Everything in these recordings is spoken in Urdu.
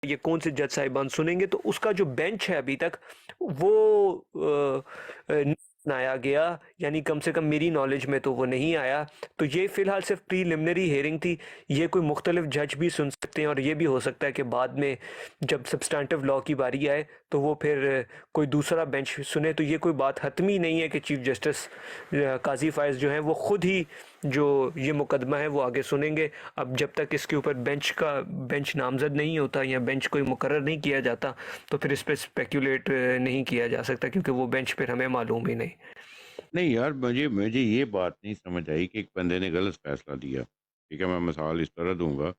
یہ کون سے جج صاحبان سنیں گے، تو اس کا جو بینچ ہے ابھی تک وہ نہیں بنایا گیا، یعنی کم سے کم میری نالج میں تو وہ نہیں آیا. تو یہ فی الحال صرف پریلیمنری ہیئرنگ تھی. یہ کوئی مختلف جج بھی سن سکتے ہیں، اور یہ بھی ہو سکتا ہے کہ بعد میں جب سبسٹانٹیو لا کی باری آئے تو وہ پھر کوئی دوسرا بینچ سنے. تو یہ کوئی بات حتمی نہیں ہے کہ چیف جسٹس قاضی فائز جو ہیں وہ خود ہی جو یہ مقدمہ ہے وہ آگے سنیں گے. اب جب تک اس کے اوپر بینچ نامزد نہیں ہوتا یا بینچ کوئی مقرر نہیں کیا جاتا تو پھر اس پہ اسپیکولیٹ نہیں کیا جا سکتا، کیونکہ وہ بینچ پھر ہمیں معلوم ہی نہیں. نہیں یار، مجھے یہ بات نہیں سمجھ آئی کہ ایک بندے نے غلط فیصلہ دیا. ٹھیک ہے، میں مثال اس طرح دوں گا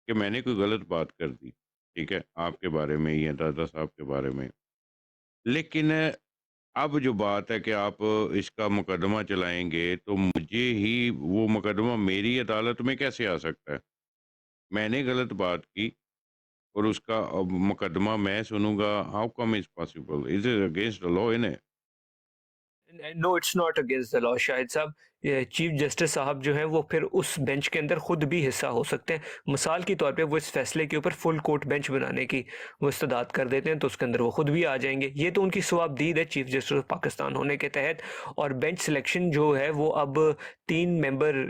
کہ میں نے کوئی غلط بات کر دی، ٹھیک ہے، آپ کے بارے میں یا دادا صاحب کے بارے میں، لیکن اب جو بات ہے کہ آپ اس کا مقدمہ چلائیں گے تو مجھے ہی وہ مقدمہ میری عدالت میں کیسے آ سکتا ہے؟ میں نے غلط بات کی اور اس کا اب مقدمہ میں سنوں گا. How come is possible? Is it against the law ان ہے؟ No it's not against the law Shahid صاحب. چیف جسٹس صاحب جو ہیں وہ پھر اس بینچ کے اندر خود بھی حصہ ہو سکتے ہیں. مثال کے طور پہ وہ اس فیصلے کے اوپر فل کورٹ بینچ بنانے کی وہ استدعا کر دیتے ہیں، تو اس کے اندر وہ خود بھی آ جائیں گے. یہ تو ان کی ثوابدید ہے چیف جسٹس آف پاکستان ہونے کے تحت. اور بینچ سلیکشن جو ہے وہ اب 3 ممبر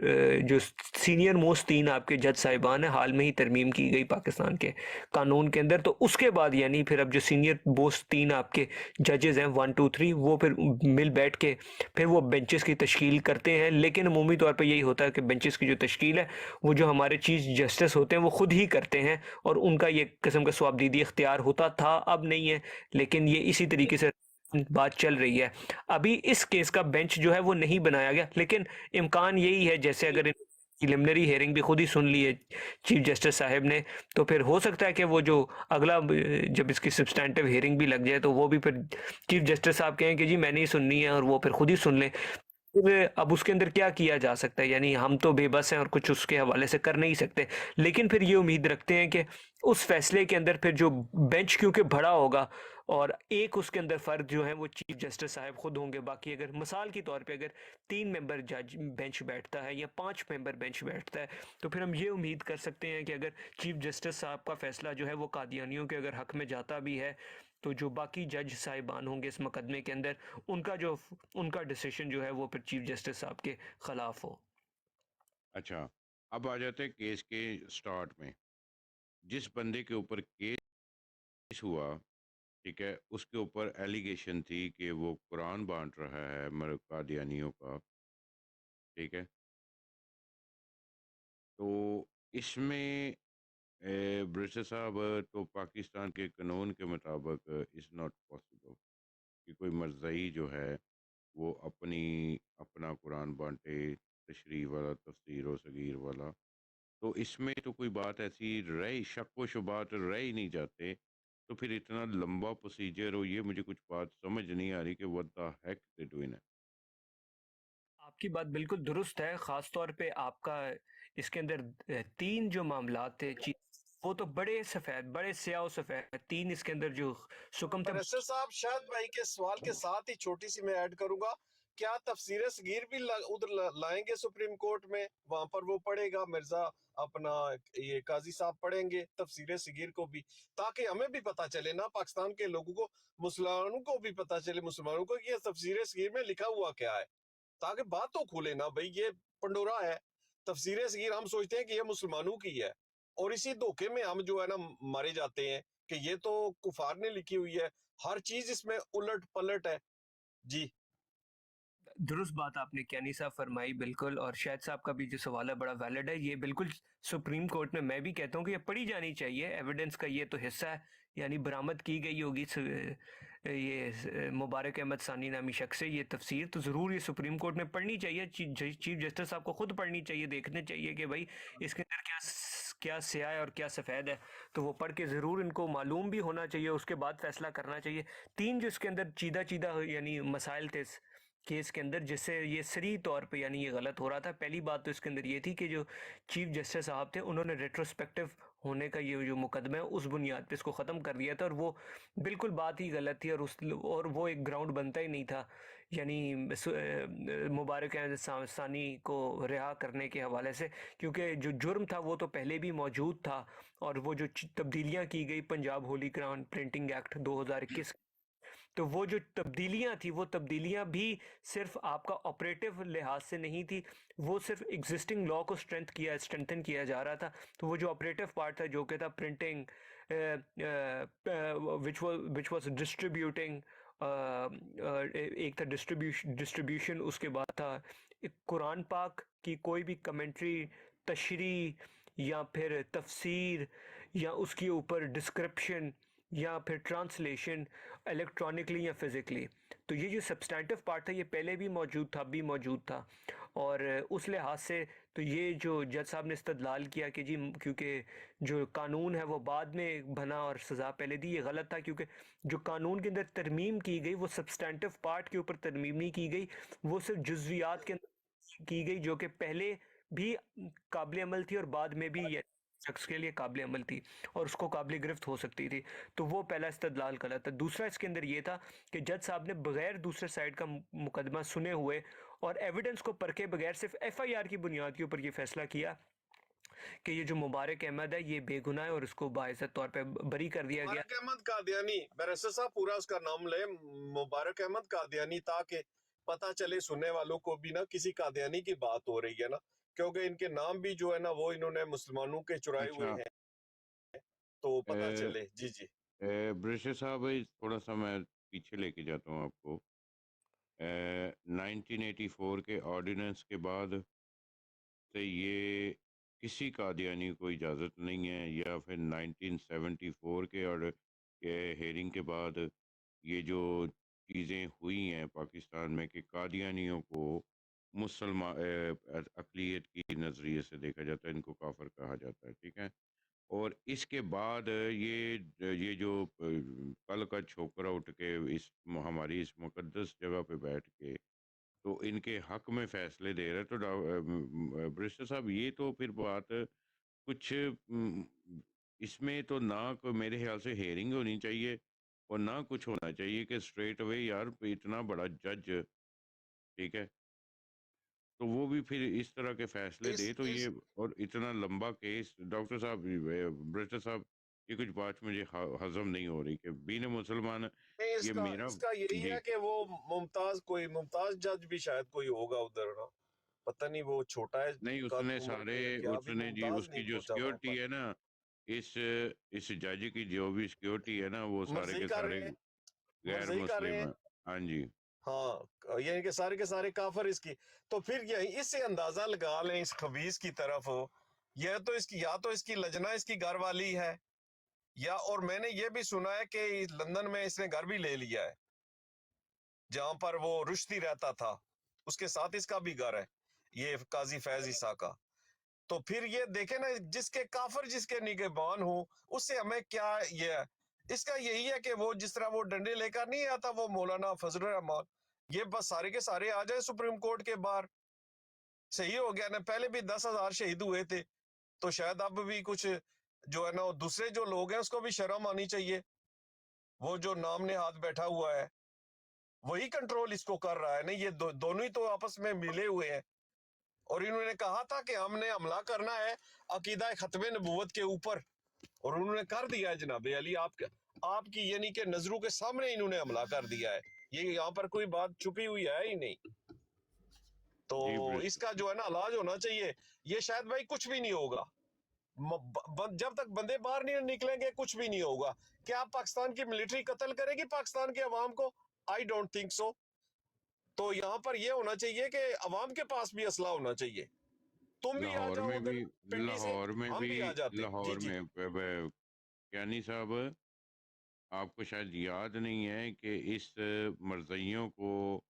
جو سینئر موسٹ 3 آپ کے جج صاحبان ہیں، حال میں ہی ترمیم کی گئی پاکستان کے قانون کے اندر. تو اس کے بعد یعنی پھر اب جو سینئر موسٹ 3 آپ کے ججز ہیں 1 2 3، وہ پھر مل بیٹھ کے پھر وہ بینچز کی تشکیل کرتے ہیں. لیکن عمومی طور پہ یہی ہوتا ہے کہ بینچز کی جو تشکیل ہے وہ جو ہمارے چیف جسٹس ہوتے ہیں وہ خود ہی کرتے ہیں، اور ان کا یہ قسم کا ثوابدیدی اختیار ہوتا تھا، اب نہیں ہے. لیکن یہ اسی طریقے سے بات چل رہی ہے. ابھی اس کیس کا بینچ جو ہے وہ نہیں بنایا گیا، لیکن امکان یہی ہے جیسے اگر پریلیمنری ہیئرنگ بھی خود ہی سن لی ہے چیف جسٹس صاحب نے، تو پھر ہو سکتا ہے کہ وہ جو اگلا جب اس کی سبسٹینٹیو ہیئرنگ بھی لگ جائے تو وہ بھی پھر چیف جسٹس صاحب کہیں کہ جی میں نہیں سننی ہے، اور وہ پھر خود ہی سن لیں. پھر اب اس کے اندر کیا کیا جا سکتا ہے؟ یعنی ہم تو بے بس ہیں اور کچھ اس کے حوالے سے کر نہیں سکتے. لیکن پھر یہ امید رکھتے ہیں کہ اس فیصلے کے اندر پھر جو بینچ کیونکہ بڑا ہوگا اور ایک اس کے اندر فرد جو ہیں وہ چیف جسٹس صاحب خود ہوں گے، باقی اگر مثال کے طور پہ اگر 3 ممبر جج بینچ بیٹھتا ہے یا 5 ممبر بینچ بیٹھتا ہے، تو پھر ہم یہ امید کر سکتے ہیں کہ اگر چیف جسٹس صاحب کا فیصلہ جو ہے وہ قادیانیوں کے اگر حق میں جاتا بھی ہے تو جو باقی جج صاحبان ہوں گے اس مقدمے کے اندر ان کا ڈیسیشن جو ہے وہ پھر چیف جسٹس صاحب کے خلاف ہو. اچھا، اب آ جاتے ہیں کیس کے سٹارٹ میں. جس بندے کے اوپر کیس ہوا، ٹھیک ہے، اس کے اوپر ایلیگیشن تھی کہ وہ قرآن بانٹ رہا ہے قادیانیوں کا. ٹھیک ہے، تو اس میں برسر صاحب، تو پاکستان کے قانون کے مطابق از ناٹ پاسبل کہ کوئی مرزائی جو ہے وہ اپنا قرآن بانٹے، تشریح والا، تفسیر و صغیر والا. تو اس میں تو کوئی بات ایسی رہ شک و شبات رہ ہی نہیں جاتے. تو پھر اتنا لمبا پروسیجر ہو، یہ مجھے کچھ بات سمجھ نہیں آ رہی کہ what the heck they doing ہے. آپ کی بات بالکل درست ہے، خاص طور پہ آپ کا اس کے اندر 3 جو معاملات تھے وہ تو بڑے سیاہ و سفید 3 اس کے اندر جو سکم تھے. پروفیسر صاحب، شاہد بھائی کے سوال کے ساتھ ہی چھوٹی سی میں ایڈ کروں گا، کیا تفسیر صغیر بھی ادھر لائیں گے سپریم کورٹ میں؟ وہاں پر وہ پڑھے گا مرزا، اپنا یہ قاضی صاحب پڑھیں گے تفسیر صغیر کو بھی، تاکہ ہمیں بھی پتہ چلے نا، پاکستان کے لوگوں کو، مسلمانوں کو بھی پتہ چلے، مسلمانوں کو کہ یہ تفسیر صغیر میں لکھا ہوا کیا ہے، تاکہ بات تو کھولے نا بھئی. یہ پنڈورا ہے تفسیر صغیر، ہم سوچتے ہیں کہ یہ مسلمانوں کی ہے، اور اسی دھوکے میں ہم جو ہے نا مارے جاتے ہیں کہ یہ تو کفار نے لکھی ہوئی ہے، ہر چیز اس میں الٹ پلٹ ہے. جی درست بات آپ نے کیانی صاحب فرمائی بالکل، اور شاہد صاحب کا بھی جو سوال ہے بڑا ویلڈ ہے. یہ بالکل سپریم کورٹ میں بھی کہتا ہوں کہ یہ پڑھی جانی چاہیے. ایویڈنس کا یہ تو حصہ ہے، یعنی برآمد کی گئی ہوگی یہ مبارک احمد ثانی نامی شخص سے یہ تفسیر، تو ضرور یہ سپریم کورٹ میں پڑھنی چاہیے. چیف جسٹس صاحب کو خود پڑھنی چاہیے، دیکھنے چاہیے کہ بھائی اس کے اندر کیا سیاہ ہے اور کیا سفید ہے. تو وہ پڑھ کے ضرور ان کو معلوم بھی ہونا چاہیے، اس کے بعد فیصلہ کرنا چاہیے. 3 جو اس کے اندر چیدہ یعنی مسائل تھے کیس کے اندر جس سے یہ صریح طور پہ یعنی یہ غلط ہو رہا تھا. پہلی بات تو اس کے اندر یہ تھی کہ جو چیف جسٹس صاحب تھے انہوں نے ریٹروسپیکٹو ہونے کا یہ جو مقدمہ ہے اس بنیاد پہ اس کو ختم کر دیا تھا، اور وہ بالکل بات ہی غلط تھی، اور وہ ایک گراؤنڈ بنتا ہی نہیں تھا، یعنی مبارک ثانی کو رہا کرنے کے حوالے سے، کیونکہ جو جرم تھا وہ تو پہلے بھی موجود تھا، اور وہ جو تبدیلیاں کی گئی Punjab holy grant printing act 2021، تو وہ جو تبدیلیاں تھی وہ تبدیلیاں بھی صرف آپ کا آپریٹو لحاظ سے نہیں تھی، وہ صرف ایگزسٹنگ لا کو اسٹرینتھن کیا جا رہا تھا، تو وہ جو آپریٹو پارٹ تھا جو کہ تھا پرنٹنگ وچ واز ڈسٹریبیوٹنگ، ایک تھا ڈسٹریبیوشن، اس کے بعد تھا قرآن پاک کی کوئی بھی کمنٹری، تشریح یا پھر تفسیر یا اس کے اوپر ڈسکرپشن یا پھر ٹرانسلیشن الیکٹرانکلی یا فزیکلی، تو یہ جو سبسٹینٹیو پارٹ تھا یہ پہلے بھی موجود تھا، اب بھی موجود تھا، اور اس لحاظ سے تو یہ جو جج صاحب نے استدلال کیا کہ جی کیونکہ جو قانون ہے وہ بعد میں بنا اور سزا پہلے دی، یہ غلط تھا، کیونکہ جو قانون کے اندر ترمیم کی گئی وہ سبسٹینٹیو پارٹ کے اوپر ترمیم نہیں کی گئی، وہ صرف جزویات کے اندر کی گئی جو کہ پہلے بھی قابل عمل تھی اور بعد میں بھی یہ شخص کے لیے قابل عمل تھی اور اس کو قابل گرفت ہو سکتی تھی، تو وہ پہلا استدلال غلط ہے۔ دوسرا اس کے اندر یہ تھا کہ جج صاحب نے بغیر دوسرے سائڈ کا مقدمہ سنے ہوئے اور ایویڈنس کو پرکھے بغیر صرف ایف آئی آر کی بنیاد کے اوپر یہ فیصلہ کیا کہ یہ جو مبارک احمد ہے یہ بے گناہ ہے اور اس کو باعزت طور پہ بری کر دیا گیا۔ مبارک احمد قادیانی، بیرسٹر صاحب پورا اس کا نام لے، مبارک احمد قادیانی، تاکہ پتہ چلے سننے والوں کو بھی نا کسی قادیانی کی بات ہو رہی ہے نا، کیونکہ ان کے نام بھی جو ہے نا وہ انہوں نے مسلمانوں کے چرائے ہوئے اچھا، ہیں، تو پتہ اے چلے۔ جی جی برشر صاحب، تھوڑا سا میں پیچھے لے کے جاتا ہوں آپ کو۔ 1984 کے آرڈیننس کے بعد سے یہ کسی قادیانی کو اجازت نہیں ہے، یا پھر 1974 کے ہیرنگ کے بعد یہ جو چیزیں ہوئی ہیں پاکستان میں کہ قادیانیوں کو مسلمان اقلیت کی نظریے سے دیکھا جاتا ہے، ان کو کافر کہا جاتا ہے، ٹھیک ہے، اور اس کے بعد یہ جو کل کا چھوکرا اٹھ کے ہماری اس مقدس جگہ پہ بیٹھ کے تو ان کے حق میں فیصلے دے رہے، تو برسٹر صاحب یہ تو پھر بات کچھ اس میں تو نہ کوئی میرے خیال سے ہیئرنگ ہونی چاہیے اور نہ کچھ ہونا چاہیے کہ اسٹریٹ اوے یار اتنا بڑا جج، ٹھیک ہے، تو وہ بھی پھر اس طرح کے فیصلے دے، تو یہ اور اتنا لمبا کیس، ڈاکٹر صاحب، برسٹر صاحب، یہ کچھ بات مجھے ہضم نہیں ہو رہی کہ بین مسلمان نہیں، یہ میرا اس کا یہی جی ہے کہ وہ ممتاز جج بھی شاید کوئی ہوگا ادھر نا، پتہ نہیں وہ چھوٹا ہے نہیں، اس قد نے عمر سارے میں یا کیا، اس ابھی نے جی ممتاز اس نہیں کی جو پہنچا وہاں پر، سیکیورٹی ہے نا، اس جج کی جو بھی سیکیورٹی ہے نا، وہ سارے مرضی کے کر سارے رہے ہیں، غیر مرضی کر رہے مسلم ہیں، ہیں۔ ہاں جی، ہاں، یعنی کہ سارے کے سارے کافر اس کی، تو پھر یہی اس سے اندازہ لگا لیں اس خبیث کی طرف، یا تو اس کی لجنا اس کی گھر والی ہے، یا اور میں نے یہ بھی سنا ہے کہ لندن میں اس نے گھر بھی لے لیا ہے جہاں پر وہ رشتی رہتا تھا، اس کے ساتھ اس کا بھی گھر ہے، یہ قاضی فیض عیسیٰ کا، تو پھر یہ دیکھیں نا، جس کے کافر جس کے نگہبان ہوں اس سے ہمیں کیا، یہ ہے اس کا یہی ہے کہ وہ جس طرح وہ ڈنڈے لے کر نہیں آتا وہ مولانا فضل الرحمان، یہ بس سارے کے سارے آ جائیں سپریم کورٹ کے باہر، صحیح ہو گیا نا، پہلے بھی 10,000 شہید ہوئے تھے، تو شاید اب بھی کچھ جو ہے نا دوسرے جو لوگ ہیں اس کو بھی شرم آنی چاہیے، وہ جو نام نے ہاتھ بیٹھا ہوا ہے وہی کنٹرول اس کو کر رہا ہے نا، یہ دونوں ہی تو آپس میں ملے ہوئے ہیں، اور انہوں نے کہا تھا کہ ہم نے حملہ کرنا ہے عقیدہ ختم نبوت کے اوپر، اور انہوں نے کر دیا ہے جناب علی، آپ کی یعنی کہ نظروں کے سامنے انہوں نے حملہ کر دیا ہے، یہ یہاں پر کوئی بات چھپی ہوئی ہے ہی نہیں، تو جی اس برسٹر کا جو ہے نا علاج ہونا چاہیے، یہ شاید بھائی کچھ بھی نہیں ہوگا، جب تک بندے باہر نہیں نکلیں گے کچھ بھی نہیں ہوگا، کیا پاکستان کی ملٹری قتل کرے گی پاکستان کے عوام کو؟ آئی ڈونٹ تھنک سو، تو یہاں پر یہ ہونا چاہیے کہ عوام کے پاس بھی اسلحہ ہونا چاہیے، تم بھی آ لاہور جاؤ میں ادھر بھی پنڈی سے، لاہور میں ہم بھی بھی آ جاتے، جی لاہور جی میں کیانی صاحب، آپ کو شاید یاد نہیں ہے کہ اس مرزائیوں کو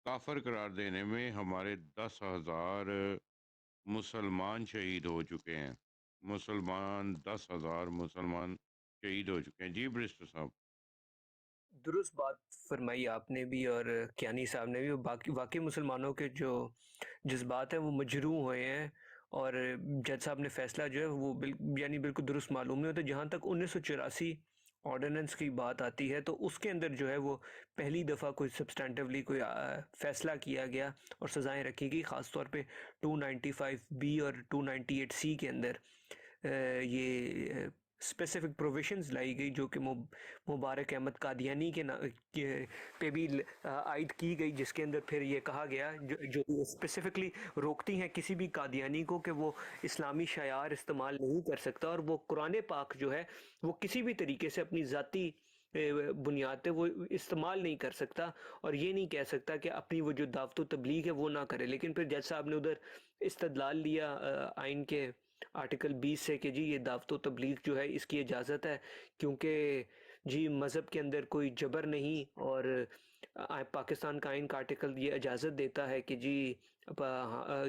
کافر قرار دینے میں ہمارے 10,000 مسلمان شہید ہو چکے ہیں، 10,000 مسلمان شہید ہو چکے ہیں، جی برسٹر صاحب۔ درست بات فرمائی آپ نے بھی اور کیانی صاحب نے بھی، باقی واقعی مسلمانوں کے جو جذبات ہیں وہ مجروح ہوئے ہیں، اور جج صاحب نے فیصلہ جو ہے وہ یعنی بالکل درست معلوم نہیں ہوتا. جہاں تک 1984 آرڈیننس کی بات آتی ہے تو اس کے اندر جو ہے وہ پہلی دفعہ کوئی سبسٹینٹیولی کوئی فیصلہ کیا گیا اور سزائیں رکھی گئی، خاص طور پہ 295B اور 298C کے اندر یہ اسپیسیفک پروویشنز لائی گئی جو کہ مبارک احمد قادیانی پہ بھی عائد کی گئی، جس کے اندر پھر یہ کہا گیا جو اسپیسیفکلی روکتی ہیں کسی بھی قادیانی کو کہ وہ اسلامی شعائر استعمال نہیں کر سکتا، اور وہ قرآن پاک جو ہے وہ کسی بھی طریقے سے اپنی ذاتی بنیاد پہ وہ استعمال نہیں کر سکتا، اور یہ نہیں کہہ سکتا کہ اپنی وہ جو دعوت و تبلیغ ہے وہ نہ کرے. لیکن پھر جج صاحب نے ادھر استدلال لیا آئین کے آرٹیکل 20 سے کہ جی یہ دعوت و تبلیغ جو ہے اس کی اجازت ہے، کیونکہ جی مذہب کے اندر کوئی جبر نہیں، اور پاکستان کا آئین کا آرٹیکل یہ اجازت دیتا ہے کہ جی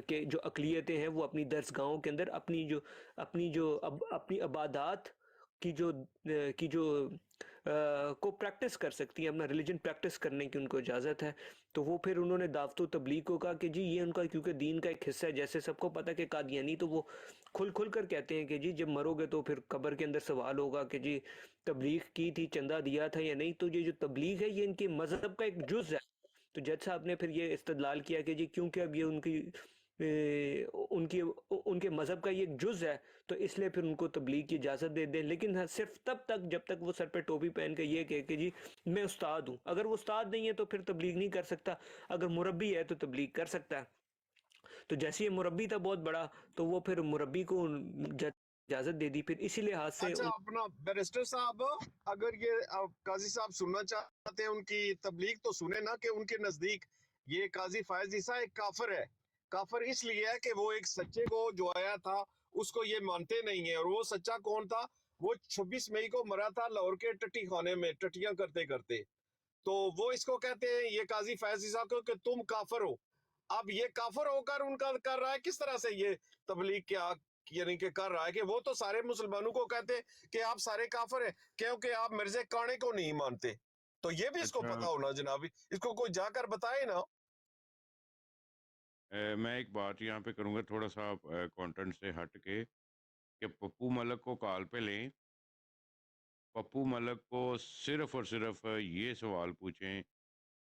کہ جو اقلیتیں ہیں وہ اپنی درسگاہوں کے اندر اپنی عبادات کی جو کو پریکٹس کر سکتی ہیں، اپنا ریلیجن پریکٹس کرنے کی ان کو اجازت ہے. تو وہ پھر انہوں نے دعوت و تبلیغ کو کہا کہ جی یہ ان کا کیونکہ دین کا ایک حصہ ہے. جیسے سب کو پتہ کہ قادیانی تو وہ کھل کر کہتے ہیں کہ جی جب مرو گے تو پھر قبر کے اندر سوال ہوگا کہ جی تبلیغ کی تھی، چندہ دیا تھا یا نہیں. تو یہ جو تبلیغ ہے یہ ان کے مذہب کا ایک جز ہے. تو جج صاحب نے پھر یہ استدلال کیا کہ جی کیونکہ اب یہ ان کے مذہب کا یہ ایک جز ہے تو اس لیے پھر ان کو تبلیغ کی اجازت دے دیں، لیکن صرف تب تک جب تک وہ سر پہ ٹوپی پہن کے یہ کہے کہ جی میں استاد ہوں. اگر وہ استاد نہیں ہے تو پھر تبلیغ نہیں کر سکتا، اگر مربی ہے تو تبلیغ کر سکتا ہے. تو جیسے یہ مربی تھا بہت بڑا تو وہ پھر مربی کو اجازت دے دی. پھر اسی لحاظ سے اچھا اپنا بیرسٹر صاحب، اگر یہ قاضی صاحب سننا چاہتے ہیں ان کی تبلیغ تو سنیں نا، کہ ان کے نزدیک یہ قاضی فائز عیسیٰ ایک کافر ہے. کافر اس لیے ہے کہ وہ ایک سچے کو جو آیا تھا اس کو یہ مانتے نہیں ہیں. اور وہ سچا کون تھا؟ وہ 26 مئی کو مرا تھا لاہور کے ٹٹی خانے میں ٹٹیاں کرتے کرتے. تو وہ اس کو کہتے ہیں یہ قاضی فائز عیسیٰ کو کہ تم کافر ہو. اب یہ کافر ہو کر ان کا کر رہا ہے کس طرح سے یہ تبلیغ کیا، یعنی کہ کر رہا ہے کہ وہ تو سارے مسلمانوں کو کہتے کہ آپ سارے کافر ہیں کیونکہ آپ مرزا کانے کو نہیں مانتے. تو یہ بھی اس کو اچھا پتا ہونا جناب، اس کو کوئی جا کر بتائے نا. میں ایک بات یہاں پہ کروں گا تھوڑا سا کانٹینٹ سے ہٹ کے، کہ پپو ملک کو کال پہ لیں، پپو ملک کو صرف اور صرف یہ سوال پوچھیں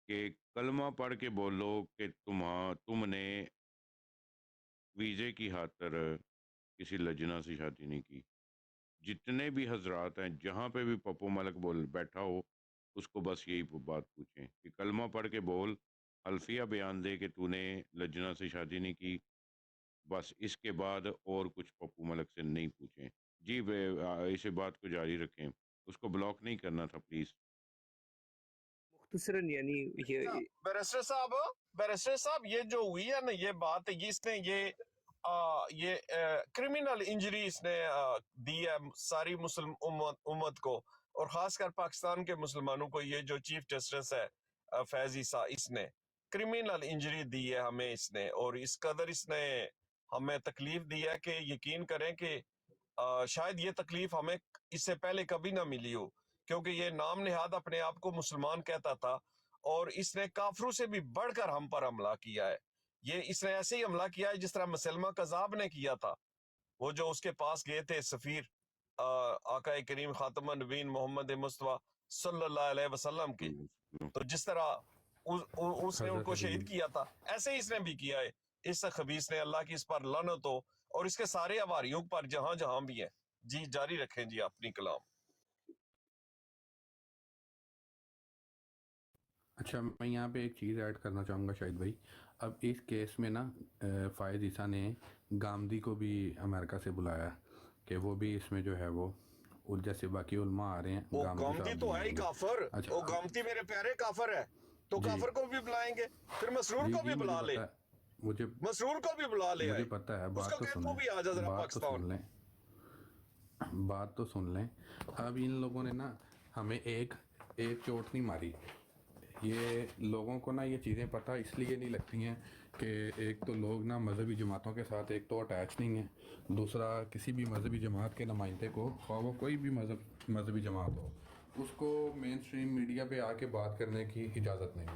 کہ کلمہ پڑھ کے بولو کہ تم نے ویزے کی خاطر کسی لجنہ سے شادی نہیں کی. جتنے بھی حضرات ہیں جہاں پہ بھی پپو ملک بیٹھا ہو اس کو بس یہی بات پوچھیں کہ کلمہ پڑھ کے بول، حلفیہ بیان دے کہ تو نے لجنہ سے شادی نہیں کی. بس اس کے بعد اور کچھ پپو ملک سے نہیں پوچھیں. جی اسے بات کو جاری رکھیں، اس کو بلاک نہیں کرنا تھا پلیز. مختصراً یعنی یہ بیرسٹر صاحب یہ جو ہوئی ہے نا یہ بات، اس نے یہ کرمنل انجری اس نے دی ہے ساری مسلم امت کو، اور خاص کر پاکستان کے مسلمانوں کو. یہ جو چیف جسٹس ہے فیض عیسیٰ، اس نے کرمنل انجری دی ہے ہمیں اس نے، اور اس قدر اس نے ہمیں تکلیف دی ہے کہ یقین کریں کہ شاید یہ تکلیف ہمیں اس سے پہلے کبھی نہ ملی ہو، کیونکہ یہ نام نہاد اپنے آپ کو مسلمان کہتا تھا، اور اس نے کافروں سے بھی بڑھ کر ہم پر حملہ کیا ہے. یہ اس نے ایسے ہی حملہ کیا ہے جس طرح مسلمہ قذاب نے کیا تھا. وہ جو اس کے پاس گئے تھے سفیر آقا کریم خاتم النبیین محمد مصطفیٰ صلی اللہ علیہ وسلم کے، تو جس طرح اس نے ان کو شہید کیا تھا ایسے ہی اس نے بھی کیا ہے. اس خبیث نے، اللہ کی اس پر لعنت ہو، اور اس کے سارے عواریوں پر جہاں جہاں بھی ہیں. جی جاری رکھیں جی اپنی کلام. اچھا میں یہاں پہ ایک چیز ایڈ کرنا چاہوں گا شاہد بھائی. اب اس کیس میں نا فائز عیسیٰ نے گامدی کو بھی امریکہ سے بلایا کہ وہ بھی اس میں جو ہے وہ جیسے باقی علماء آ رہے ہیں. وہ گامدی گامتی صاحب تو بھی ہے آئیں ہی گے. کافر، اچھا وہ گامتی میرے پیارے کافر ہے، تو جی کافر کو بھی بلائیں گے. پھر مسرور جی کو جی بھی مجھے بلا لے، پتہ ہے، مسرور کو بھی بلا لے مجھے آئے، پتہ ہے. اس کو بات تو کہ تو سنیں، بھی آ جا ذرا بات تو پاکستان. سن لیں، بات تو سن لیں. اب ان لوگوں نے نا ہمیں ایک چوٹ نہیں ماری. یہ لوگوں کو نا یہ چیزیں پتہ اس لیے نہیں لگتی ہیں کہ ایک تو لوگ نا مذہبی جماعتوں کے ساتھ ایک تو اٹیچ نہیں ہیں، دوسرا کسی بھی مذہبی جماعت کے نمائندے کو، خواہ وہ کوئی بھی مذہبی جماعت ہو، اس کو مین سٹریم میڈیا پہ آ کے بات کرنے کی اجازت نہیں ہے.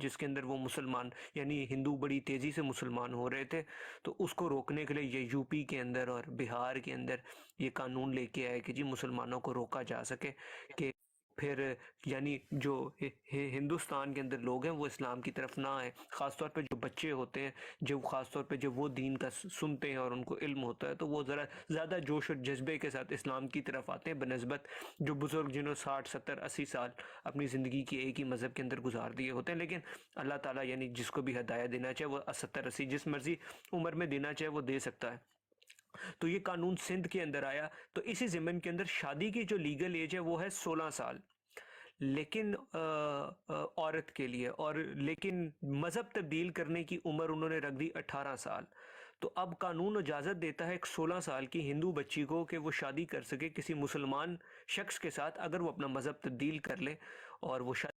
جس کے اندر وہ مسلمان یعنی ہندو بڑی تیزی سے مسلمان ہو رہے تھے، تو اس کو روکنے کے لیے یہ یو پی کے اندر اور بہار کے اندر یہ قانون لے کے آئے کہ جی مسلمانوں کو روکا جا سکے کہ پھر یعنی جو ہندوستان کے اندر لوگ ہیں وہ اسلام کی طرف نہ آئیں، خاص طور پہ جو بچے ہوتے ہیں، جو خاص طور پہ جب وہ دین کا سنتے ہیں اور ان کو علم ہوتا ہے تو وہ ذرا زیادہ جوش اور جذبے کے ساتھ اسلام کی طرف آتے ہیں بنسبت جو بزرگ جنہوں 60 70 80 سال اپنی زندگی کی ایک ہی مذہب کے اندر گزار دیے ہوتے ہیں۔ لیکن اللہ تعالیٰ یعنی جس کو بھی ہدایت دینا چاہے وہ 70 80 جس مرضی عمر میں دینا چاہے وہ دے سکتا ہے۔ تو یہ قانون سندھ کے اندر آیا، تو اسی ضمن کے اندر شادی کی جو لیگل ایج ہے وہ ہے 16 سال، لیکن عورت کے لیے، اور لیکن مذہب تبدیل کرنے کی عمر انہوں نے رکھ دی 18 سال۔ تو اب قانون اجازت دیتا ہے ایک 16 سال کی ہندو بچی کو کہ وہ شادی کر سکے کسی مسلمان شخص کے ساتھ اگر وہ اپنا مذہب تبدیل کر لے، اور وہ شادی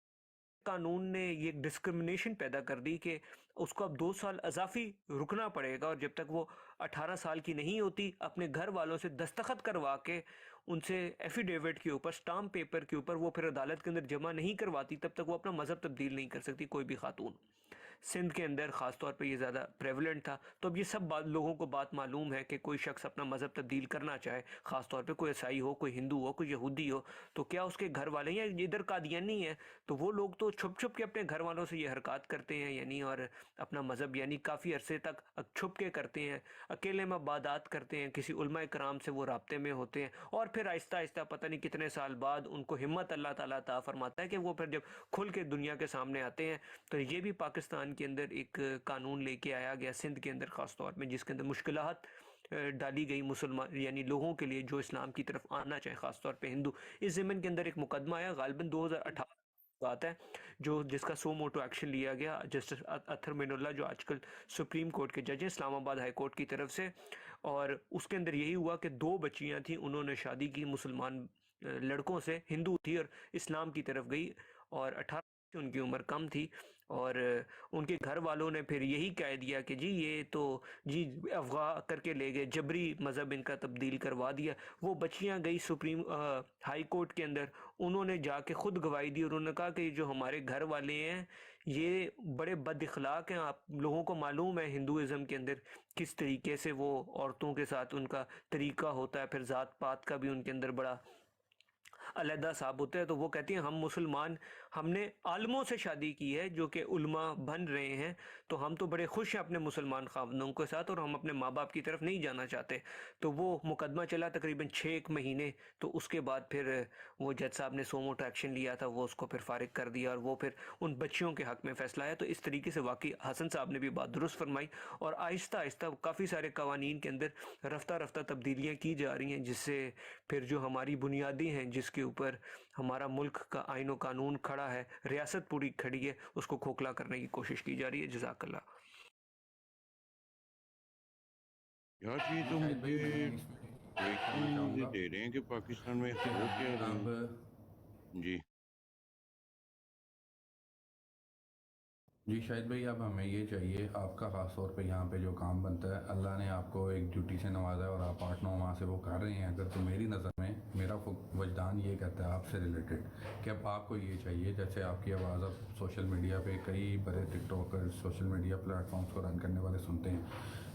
قانون نے یہ ڈسکرمنیشن پیدا کر دی کہ اس کو اب 2 سال اضافی رکنا پڑے گا، اور جب تک وہ 18 سال کی نہیں ہوتی اپنے گھر والوں سے دستخط کروا کے ان سے ایفیڈیوٹ کے اوپر سٹامپ پیپر کے اوپر وہ پھر عدالت کے اندر جمع نہیں کرواتی تب تک وہ اپنا مذہب تبدیل نہیں کر سکتی کوئی بھی خاتون۔ سندھ کے اندر خاص طور پہ یہ زیادہ پریولنٹ تھا۔ تو اب یہ سب لوگوں کو بات معلوم ہے کہ کوئی شخص اپنا مذہب تبدیل کرنا چاہے، خاص طور پہ کوئی عیسائی ہو، کوئی ہندو ہو، کوئی یہودی ہو، تو کیا اس کے گھر والے یا ادھر قادیانی ہیں تو وہ لوگ تو چھپ چھپ کے اپنے گھر والوں سے یہ حرکات کرتے ہیں، یعنی اور اپنا مذہب یعنی کافی عرصے تک چھپ کے کرتے ہیں، اکیلے میں عبادات کرتے ہیں، کسی علماء کرام سے وہ رابطے میں ہوتے ہیں، اور پھر آہستہ آہستہ پتہ نہیں کتنے سال بعد ان کو ہمت اللہ تعالیٰ عطا فرماتا ہے کہ وہ پھر جب کھل کے دنیا کے سامنے آتے ہیں۔ تو یہ بھی پاکستان کے اندر ایک قانون لے کے آیا گیا سندھ کے اندر خاص طور میں، جس کے اندر مشکلات ڈالی گئی مسلمان یعنی لوگوں کے لیے جو اسلام کی طرف آنا چاہے، خاص طور پہ ہندو۔ اس ضمن کے اندر ایک مقدمہ آیا غالباً 2018 بات ہے جو جس کا سو موٹو ایکشن لیا گیا جسٹس اطہر مین اللہ جو آج کل سپریم کورٹ کے جج ہیں اسلام آباد ہائی کورٹ کی طرف سے، اور اس کے اندر یہی ہوا کہ 2 بچیاں تھیں، انہوں نے شادی کی مسلمان لڑکوں سے، ہندو تھی اور اسلام کی طرف گئی، اور 18 سے ان کی عمر کم تھی، اور ان کے گھر والوں نے پھر یہی کہہ دیا کہ جی یہ تو جی اغوا کر کے لے گئے، جبری مذہب ان کا تبدیل کروا دیا۔ وہ بچیاں گئی سپریم ہائی کورٹ کے اندر، انہوں نے جا کے خود گواہی دی، اور انہوں نے کہا کہ جو ہمارے گھر والے ہیں یہ بڑے بد اخلاق ہیں، آپ لوگوں کو معلوم ہے ہندوازم کے اندر کس طریقے سے وہ عورتوں کے ساتھ ان کا طریقہ ہوتا ہے، پھر ذات پات کا بھی ان کے اندر بڑا علیحدہ صاحب ہوتے ہیں۔ تو وہ کہتی ہیں ہم مسلمان، ہم نے عالموں سے شادی کی ہے جو کہ علماء بن رہے ہیں، تو ہم تو بڑے خوش ہیں اپنے مسلمان خاوندوں کے ساتھ، اور ہم اپنے ماں باپ کی طرف نہیں جانا چاہتے۔ تو وہ مقدمہ چلا تقریباً 6 مہینے، تو اس کے بعد پھر وہ جج صاحب نے سو موٹو ایکشن لیا تھا، وہ اس کو پھر فارغ کر دیا، اور وہ پھر ان بچیوں کے حق میں فیصلہ آیا۔ تو اس طریقے سے واقعی حسن صاحب نے بھی بات درست فرمائی، اور آہستہ آہستہ کافی سارے قوانین کے اندر رفتہ رفتہ تبدیلیاں کی جا رہی ہیں، جس سے پھر جو ہماری بنیادی ہیں جس کے اوپر ہمارا ملک کا آئین و قانون کھڑا ہے، ریاست پوری کھڑی ہے، اس کو کھوکھلا کرنے کی کوشش کی جا رہی ہے۔ جزاک اللہ۔ یار یہ جی تو شاہد بھائی، مجھے میں اس میں ایڈ دیکھنے کرنا میں چاہوں مجھے گا دے رہے ہیں کہ پاکستان میں کہ ہو کیا رہا اب ہے۔ جی جی شاہد بھائی، اب ہمیں یہ چاہیے، آپ کا خاص طور پہ یہاں پہ جو کام بنتا ہے، اللہ نے آپ کو ایک ڈیوٹی سے نوازا ہے اور آپ 8 9 ماہ سے وہ کر رہے ہیں اگر، تو میری نظر میں میرا وجدان یہ کہتا ہے آپ سے ریلیٹڈ کہ اب آپ کو یہ چاہیے، جیسے آپ کی آواز اب سوشل میڈیا پہ کئی بڑے ٹک ٹاکر سوشل میڈیا پلیٹ فارمز کو رن کرنے والے سنتے ہیں،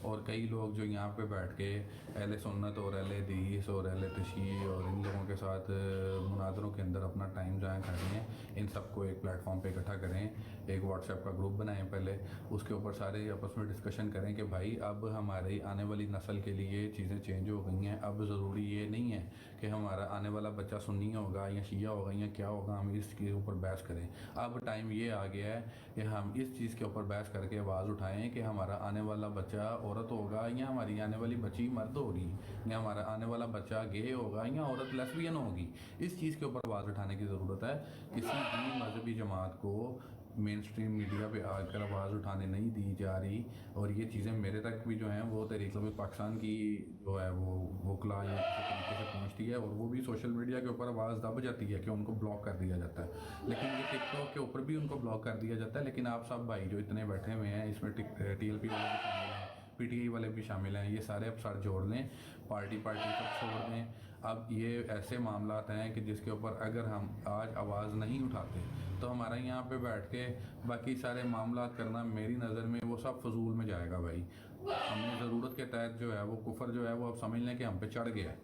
اور کئی لوگ جو یہاں پہ بیٹھ کے اہل سنت اور اہل حدیث اور اہل تشیع اور ان لوگوں کے ساتھ مناظروں کے اندر اپنا ٹائم ضائع کر رہے ہیں، ان سب کو ایک پلیٹ فارم پہ اکٹھا کریں، ایک واٹس ایپ کا گروپ بنائیں، پہلے اس کے اوپر سارے آپس میں ڈسکشن کریں کہ بھائی اب ہماری آنے والی نسل کے لیے چیزیں چینج ہو گئی ہیں، اب ضروری یہ نہیں ہے کہ ہمارا آنے والا بچہ سنی ہوگا یا شیعہ ہوگا یا کیا ہوگا، ہم اس کے اوپر بحث کریں۔ اب ٹائم یہ آ گیا ہے کہ ہم اس چیز کے اوپر بحث کر کے آواز اٹھائیں کہ ہمارا آنے والا بچہ عورت ہوگا یا ہماری آنے والی بچی مرد ہوگی، یا ہمارا آنے والا بچہ گے ہوگا یا عورت لیسبین ہوگی۔ اس چیز کے اوپر آواز اٹھانے کی ضرورت ہے۔ کسی بھی مذہبی جماعت کو مین سٹریم میڈیا پہ آ کر آواز اٹھانے نہیں دی جا رہی، اور یہ چیزیں میرے تک بھی جو ہیں وہ تحریک لبنان پاکستان کی جو ہے وہ وکلا یا کسی طریقے سے پہنچتی ہے، اور وہ بھی سوشل میڈیا کے اوپر آواز دب جاتی ہے کہ ان کو بلاک کر دیا جاتا ہے، لیکن یہ ٹک ٹاک کے اوپر بھی ان کو بلاک کر دیا جاتا ہے۔ لیکن آپ سب بھائی جو اتنے بیٹھے ہوئے ہیں، اس میں ٹی ایل پی والے بھی شامل ہیں، پی ٹی آئی والے بھی شامل ہیں، یہ سارے اب سر جوڑ لیں، پارٹی سب چھوڑ دیں، اب یہ ایسے معاملات ہیں کہ جس کے اوپر اگر ہم آج آواز نہیں اٹھاتے تو ہمارا یہاں پہ بیٹھ کے باقی سارے معاملات کرنا میری نظر میں وہ سب فضول میں جائے گا بھائی. ہمیں ضرورت کے تحت جو ہے وہ کفر جو ہے وہ اب سمجھ لیں کہ ہم پہ چڑھ گیا ہے.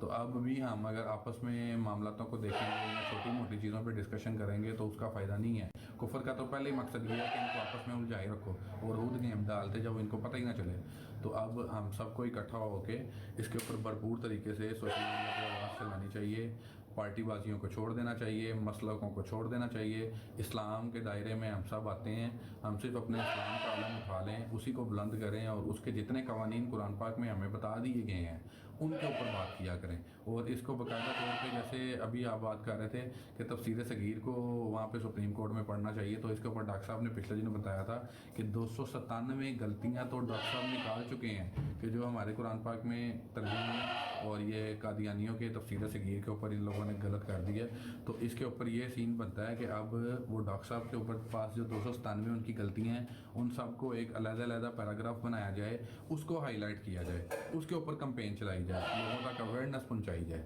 تو اب بھی ہم اگر آپس میں معاملاتوں کو دیکھیں گے یا چھوٹی موٹی چیزوں پہ ڈسکشن کریں گے تو اس کا فائدہ نہیں ہے. کفر کا تو پہلے ہی مقصد یہ ہے کہ ان کو آپس میں الجھائے رکھو اور خود گیم ڈالتے جب ان کو پتہ ہی نہ چلے. تو اب ہم سب کو اکٹھا ہو کے اس کے اوپر بھرپور طریقے سے سوشل میڈیا پہ آواز چلانی چاہیے. پارٹی بازیوں کو چھوڑ دینا چاہیے, مسلکوں کو چھوڑ دینا چاہیے. اسلام کے دائرے میں ہم سب آتے ہیں, ہم صرف اپنے اسلام کا علم اٹھا لیں, اسی کو بلند کریں اور اس کے جتنے قوانین قرآن پاک میں ہمیں بتا دیے گئے ہیں ان کے اوپر بات کیا کریں. اور اس کو باقاعدہ طور پہ جیسے ابھی آپ بات کر رہے تھے کہ تفسیر صغیر کو وہاں پہ سپریم کورٹ میں پڑھنا چاہیے, تو اس کے اوپر ڈاکٹر صاحب نے پچھلے دنوں بتایا تھا کہ 297 غلطیاں تو ڈاکٹر صاحب نکال چکے ہیں کہ جو ہمارے قرآن پاک میں ترجمے اور یہ قادیانیوں کے تفسیر صغیر کے اوپر ان لوگوں نے غلط کر دی ہے. تو اس کے اوپر یہ سین بنتا ہے کہ اب وہ ڈاکٹر صاحب کے اوپر پاس جو 297 ان کی غلطیاں ہیں ان سب کو ایک علیحدہ علیحدہ پیراگراف بنایا جائے, اس کو ہائی لائٹ کیا جائے, اس کے اوپر کمپین چلائی جائے, لوگوں تک اویئرنیس پہنچائی جائے.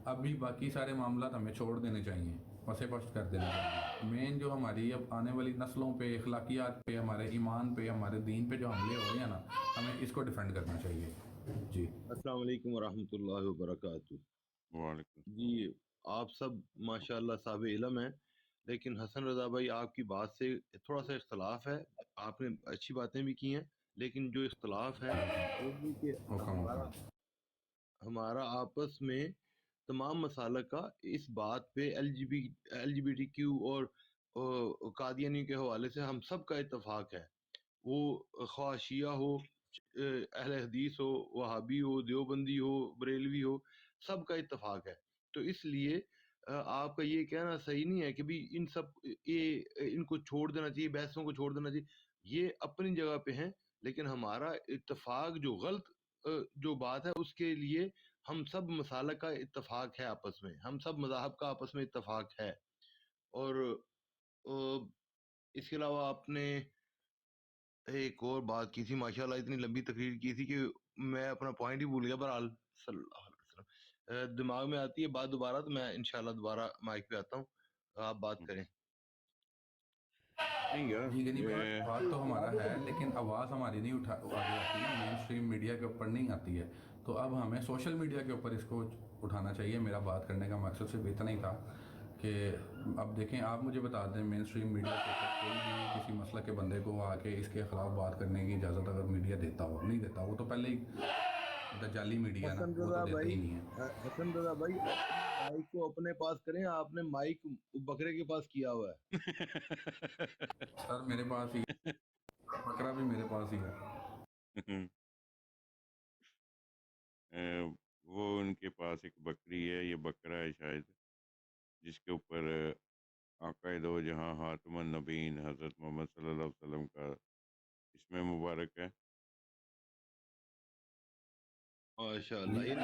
ابھی باقی سارے معاملات ہمیں چھوڑ دینے چاہیے, پسے پشت کر دینا چاہیے. مین جو ہماری اب آنے والی نسلوں پہ, اخلاقیات پہ, ہمارے ایمان پہ, ہمارے دین پہ جو حملے ہو رہے ہیں نا, ہمیں اس کو ڈیفینڈ کرنا چاہیے. جی السلام علیکم ورحمۃ اللہ وبرکاتہ. وعلیکم جی السلام. آپ سب ماشاءاللہ صاحب علم ہیں, لیکن حسن رضا بھائی آپ کی بات سے تھوڑا سا اختلاف ہے. آپ نے اچھی باتیں بھی کی ہیں, لیکن جو اختلاف ہے وہ یہ کہ حکم ہمارا حکم. ہمارا آپس میں تمام مسالک کا اس بات پہ L G B T Q اور قادیانی کے حوالے سے ہم سب کا اتفاق ہے. وہ خواہ شیعہ ہو, اہل حدیث ہو, وہابی ہو, دیوبندی ہو, بریلوی ہو, سب کا اتفاق ہے. تو اس لیے آپ کا یہ کہنا صحیح نہیں ہے کہ بھی ان کو چھوڑ دینا چاہیے, بحثوں کو چھوڑ دینا چاہیے. یہ اپنی جگہ پہ ہیں, لیکن ہمارا اتفاق جو غلط جو بات ہے اس کے لیے ہم سب مسالک کا اتفاق ہے آپس میں, ہم سب مذاہب کا آپس میں اتفاق ہے. اور اس کے علاوہ آپ نے ایک اور بات کی تھی ماشاءاللہ, اتنی لمبی تقریر کی تھی کہ میں اپنا پوائنٹ ہی بھول گیا. بہرحال صلی اللہ علیہ وسلم دماغ میں آتی ہے بات دوبارہ, تو میں انشاءاللہ دوبارہ مائک پہ آتا ہوں, آپ بات کریں. نہیں یار جی غنی بھائی, بات تو ہمارا ہے لیکن آواز ہماری نہیں آگے آتی نا, مین اسٹریم میڈیا کے اوپر نہیں آتی ہے. تو اب ہمیں سوشل میڈیا کے اوپر اس کو اٹھانا چاہیے. میرا بات کرنے کا مقصد صرف اتنا ہی تھا کہ اب دیکھیں, آپ مجھے بتا دیں مین اسٹریم میڈیا کے اوپر کوئی بھی کسی مسئلہ کے بندے کو آ کے اس کے خلاف بات کرنے کی اجازت اگر میڈیا دیتا ہو, نہیں دیتا, وہ تو پہلے ہی دجالی میڈیا نا, حسن وہ رضا تو دیتے بھائی, ہی نہیں ہے. حسن رضا بھائی اپنے مائک کو اپنے پاس کریں. آپ نے مائک بکرے کے پاس کیا ہوا ہے. سر میرے پاس ہی بکرا بھی میرے پاس ہی ہے. وہ ان کے پاس ایک بکری ہے, یہ بکرا ہے شاید, جس کے اوپر آقا دو جہاں خاتم النبیین حضرت محمد صلی اللہ علیہ وسلم کا اس میں مبارک ہے. ماشاء اللہ. یہ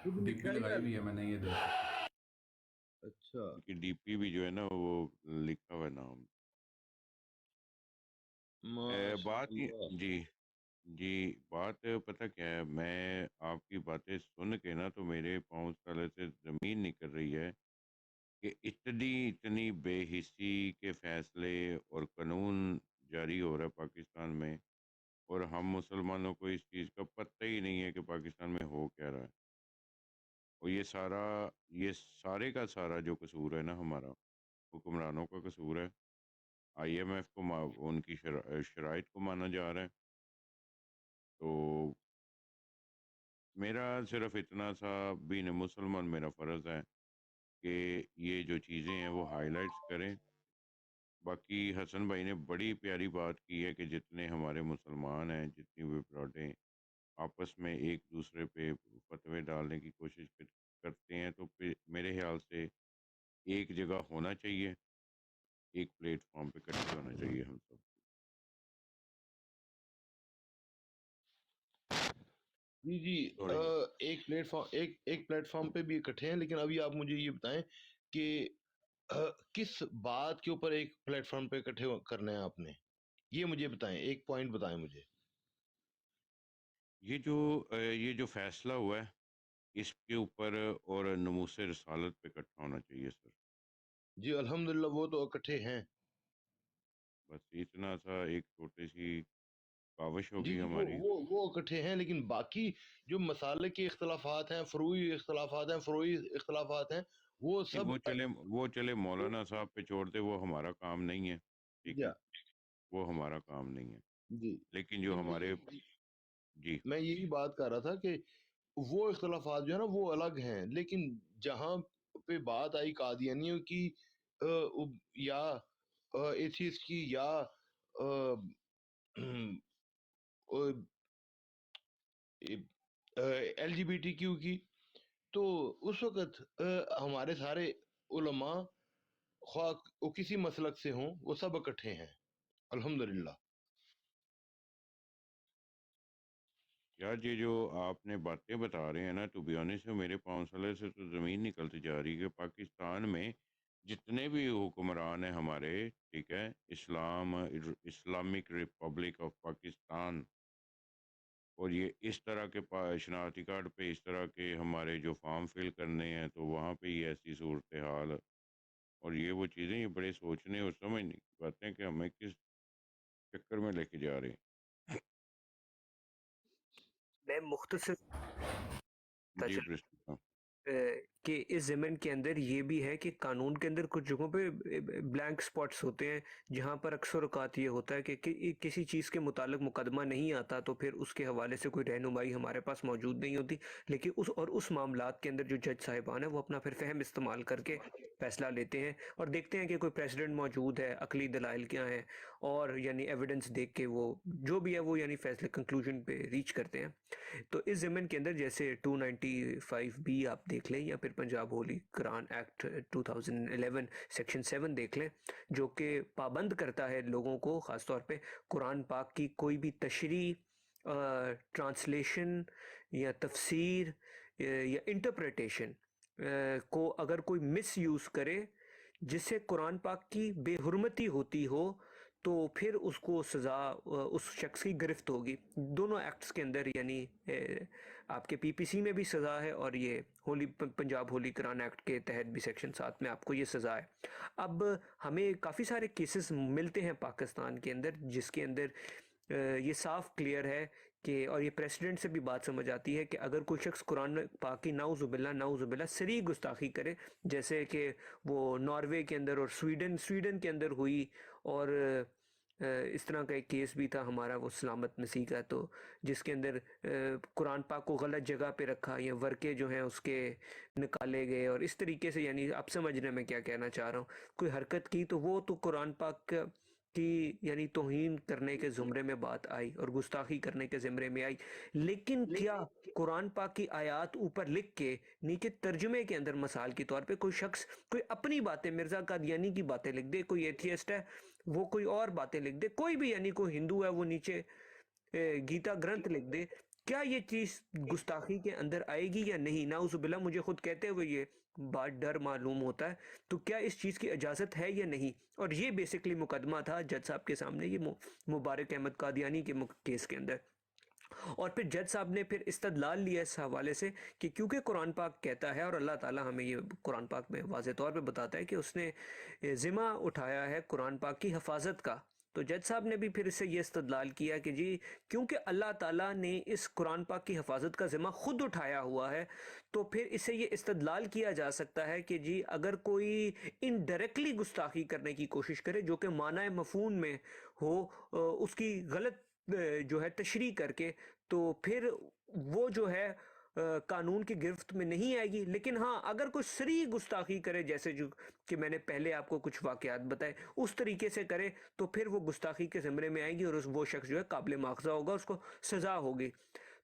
خود ڈی پی لکھا ہے لگائی یا؟ ہوئی ہے میں نے, یہ دیکھا. اچھا, ان کی ڈی پی بھی جو ہے نا وہ لکھا ہوا ہے نام. ماشاء بات اللہ. جی جی, بات پتہ کیا ہے, میں آپ کی باتیں سن کے نا تو میرے پاؤں تلے سے زمین نکل رہی ہے کہ اتنی بے حسی کے فیصلے اور قانون جاری ہو رہا ہے پاکستان میں, اور ہم مسلمانوں کو اس چیز کا پتہ ہی نہیں ہے کہ پاکستان میں ہو کیا رہا ہے. اور یہ سارے کا سارا جو قصور ہے نا ہمارا, حکمرانوں کا قصور ہے. آئی ایم ایف کو ان کی شرائط کو مانا جا رہا ہے. تو میرا صرف اتنا سا بین مسلمان میرا فرض ہے کہ یہ جو چیزیں ہیں وہ ہائی لائٹس کریں. باقی حسن بھائی نے بڑی پیاری بات کی ہے کہ جتنے ہمارے مسلمان ہیں, جتنی بھی پراٹیں آپس میں ایک دوسرے پہ فتوے ڈالنے کی کوشش کرتے ہیں, تو پھر میرے خیال سے ایک جگہ ہونا چاہیے, ایک پلیٹ فارم پہ اکٹھے ہونا چاہیے ہم سب. جی جی, ایک پلیٹ فارم پہ بھی اکٹھے ہیں, لیکن ابھی آپ مجھے یہ بتائیں کہ کس بات کے اوپر ایک پلیٹ فارم پہ اکٹھے کرنا ہے آپ نے, یہ مجھے بتائیں, ایک پوائنٹ بتائیں مجھے. یہ جو فیصلہ ہوا ہے اس کے اوپر اور نموس رسالت پہ اکٹھا ہونا چاہیے سر. جی الحمدللہ وہ تو اکٹھے ہیں. بس اتنا سا ایک چھوٹی سی کاوش جی ہوگی جی ہماری. وہ اکٹھے ہیں، لیکن باقی جو مسالے کے اختلافات ہیں، فروعی اختلافات ہیں وہ نہیں، سب وہ چلے مولانا صاحب پہ چھوڑ دے، وہ ہمارا کام نہیں ہے. ٹھیک ہے، یا وہ ہمارا کام نہیں ہے. جی لیکن جی جو ہمارے جی میں یہی بات کر رہا تھا کہ وہ اختلافات جو ہے نا وہ الگ ہیں، لیکن جہاں پہ بات آئی قادیانیوں کی یا ایتھیسٹ کی یا L G B T Q کی، تو اس وقت ہمارے سارے علماء خواہ وہ کسی مسلک سے ہوں وہ سب اکٹھے ہیں الحمدللہ. یار یہ جو آپ نے باتیں بتا رہے ہیں نا، ٹو بی آنیسٹ میرے پاؤں سلے سے تو زمین نکلتی جا رہی ہے کہ پاکستان میں جتنے بھی حکمران ہیں ہمارے، ٹھیک ہے، اسلامک ریپبلک آف پاکستان، اور یہ اس طرح کے شناختی کارڈ پہ اس طرح کے ہمارے جو فارم فل کرنے ہیں تو وہاں پہ یہ ایسی صورتحال اور یہ وہ چیزیں، یہ بڑے سوچنے اور سمجھنے کی باتیں کہ ہمیں کس چکر میں لے کے جا رہے ہیں. میں مختصر جی برسٹو صاحب. کہ اس ضمن کے اندر یہ بھی ہے کہ قانون کے اندر کچھ جگہوں پہ بلینک سپاٹس ہوتے ہیں جہاں پر اکثر اوقات یہ ہوتا ہے کہ کسی چیز کے متعلق مقدمہ نہیں آتا تو پھر اس کے حوالے سے کوئی رہنمائی ہمارے پاس موجود نہیں ہوتی، لیکن اس معاملات کے اندر جو جج صاحبان ہیں وہ اپنا پھر فہم استعمال کر کے فیصلہ لیتے ہیں اور دیکھتے ہیں کہ کوئی پریسیڈنٹ موجود ہے، عقلی دلائل کیا ہیں، اور یعنی ایویڈنس دیکھ کے وہ جو بھی ہے وہ یعنی فیصلے کنکلوژن پہ ریچ کرتے ہیں. تو اس ضمن کے اندر جیسے 295B آپ دیکھ لیں یا پھر پنجاب ہولی قرآن ایکٹ 2011 سیکشن 7 دیکھ لیں، جو کہ پابند کرتا ہے لوگوں کو خاص طور پہ قرآن پاک کی کوئی بھی تشریح، ٹرانسلیشن یا تفسیر یا انٹرپریٹیشن کو اگر کوئی مس یوز کرے جس سے قرآن پاک کی بے حرمتی ہوتی ہو تو پھر اس کو سزا اس شخص کی گرفت ہوگی. دونوں ایکٹس کے اندر یعنی آپ کے PPC میں بھی سزا ہے اور یہ پنجاب ہولی قرآن ایکٹ کے تحت بھی سیکشن 7 میں آپ کو یہ سزا ہے. اب ہمیں کافی سارے کیسز ملتے ہیں پاکستان کے اندر جس کے اندر یہ صاف کلیئر ہے کہ، اور یہ پریسیڈنٹ سے بھی بات سمجھ آتی ہے کہ اگر کوئی شخص قرآن پاک کی نعوذ باللہ صریح گستاخی کرے، جیسے کہ وہ ناروے کے اندر اور سویڈن کے اندر ہوئی، اور اس طرح کا ایک کیس بھی تھا ہمارا وہ سلامت مسیح کا، تو جس کے اندر قرآن پاک کو غلط جگہ پہ رکھا یا ورقے جو ہیں اس کے نکالے گئے، اور اس طریقے سے یعنی آپ سمجھ رہے ہیں میں کیا کہنا چاہ رہا ہوں، کوئی حرکت کی تو وہ تو قرآن پاک کی یعنی توہین کرنے کے زمرے میں بات آئی اور گستاخی کرنے کے زمرے میں آئی. لیکن کیا قرآن پاک کی آیات اوپر لکھ کے نیچے ترجمے کے اندر مثال کے طور پہ کوئی شخص کوئی اپنی باتیں، مرزا قادیانی کی باتیں لکھ دے، کوئی ایتھیسٹ ہے وہ کوئی اور باتیں لکھ دے، کوئی بھی یعنی کوئی ہندو ہے وہ نیچے گیتا گرنتھ لکھ دے، کیا یہ چیز گستاخی کے اندر آئے گی یا نہیں؟ نعوذ باللہ مجھے خود کہتے ہوئے یہ بات ڈر معلوم ہوتا ہے. تو کیا اس چیز کی اجازت ہے یا نہیں؟ اور یہ بیسکلی مقدمہ تھا جج صاحب کے سامنے یہ مبارک احمد قادیانی کے کیس کے اندر. اور پھر جج صاحب نے پھر استدلال لیا اس حوالے سے کہ کیونکہ قرآن پاک کہتا ہے اور اللہ تعالیٰ ہمیں یہ قرآن پاک میں واضح طور پہ بتاتا ہے کہ اس نے ذمہ اٹھایا ہے قرآن پاک کی حفاظت کا. تو جج صاحب نے بھی پھر اس سے یہ استدلال کیا کہ جی کیونکہ اللہ تعالیٰ نے اس قرآن پاک کی حفاظت کا ذمہ خود اٹھایا ہوا ہے تو پھر اس سے یہ استدلال کیا جا سکتا ہے کہ جی اگر کوئی انڈائریکٹلی گستاخی کرنے کی کوشش کرے جو کہ معنی مفہوم میں ہو، اس کی غلط جو ہے تشریح کر کے، تو پھر وہ جو ہے قانون کی گرفت میں نہیں آئے گی. لیکن ہاں اگر کوئی صریح گستاخی کرے جیسے جو کہ میں نے پہلے آپ کو کچھ واقعات بتائے اس طریقے سے کرے تو پھر وہ گستاخی کے زمرے میں آئے گی اور وہ شخص جو ہے قابل مواخذہ ہوگا، اس کو سزا ہوگی.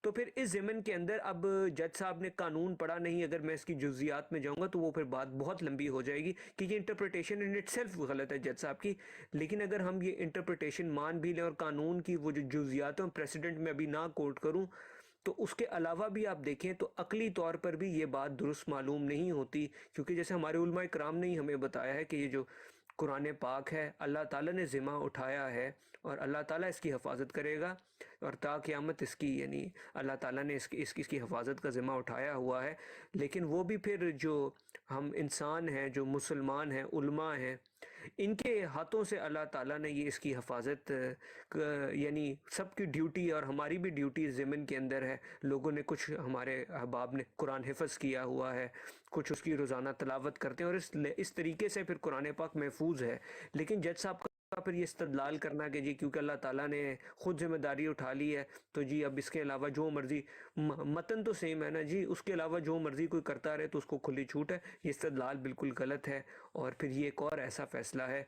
تو پھر اس ضمن کے اندر اب جج صاحب نے قانون پڑھا نہیں، اگر میں اس کی جزیات میں جاؤں گا تو وہ پھر بات بہت لمبی ہو جائے گی کہ یہ انٹرپریٹیشن ان اٹ سیلف غلط ہے جج صاحب کی. لیکن اگر ہم یہ انٹرپریٹیشن مان بھی لیں اور قانون کی وہ جو جزیات ہیں پریسیڈنٹ میں ابھی نہ کوٹ کروں تو اس کے علاوہ بھی آپ دیکھیں تو عقلی طور پر بھی یہ بات درست معلوم نہیں ہوتی، کیونکہ جیسے ہمارے علماء کرام نے ہی ہمیں بتایا ہے کہ یہ جو قرآن پاک ہے اللہ تعالیٰ نے ذمہ اٹھایا ہے اور اللہ تعالیٰ اس کی حفاظت کرے گا، اور تا قیامت اس کی یعنی اللہ تعالیٰ نے اس کی حفاظت کا ذمہ اٹھایا ہوا ہے۔ لیکن وہ بھی پھر جو ہم انسان ہیں، جو مسلمان ہیں، علماء ہیں، ان کے ہاتھوں سے اللہ تعالیٰ نے یہ اس کی حفاظت یعنی سب کی ڈیوٹی اور ہماری بھی ڈیوٹی ضمن کے اندر ہے۔ لوگوں نے کچھ ہمارے احباب نے قرآن حفظ کیا ہوا ہے، کچھ اس کی روزانہ تلاوت کرتے ہیں، اور اس طریقے سے پھر قرآن پاک محفوظ ہے۔ لیکن جج صاحب کا پھر یہ استدلال کرنا کہ جی کیونکہ اللہ تعالیٰ نے خود ذمہ داری اٹھا لی ہے تو جی اب اس کے علاوہ جو مرضی، متن تو سیم ہے نا جی، اس کے علاوہ جو مرضی کوئی کرتا رہے تو اس کو کھلی چھوٹ ہے، یہ استدلال بالکل غلط ہے۔ اور پھر یہ ایک اور ایسا فیصلہ ہے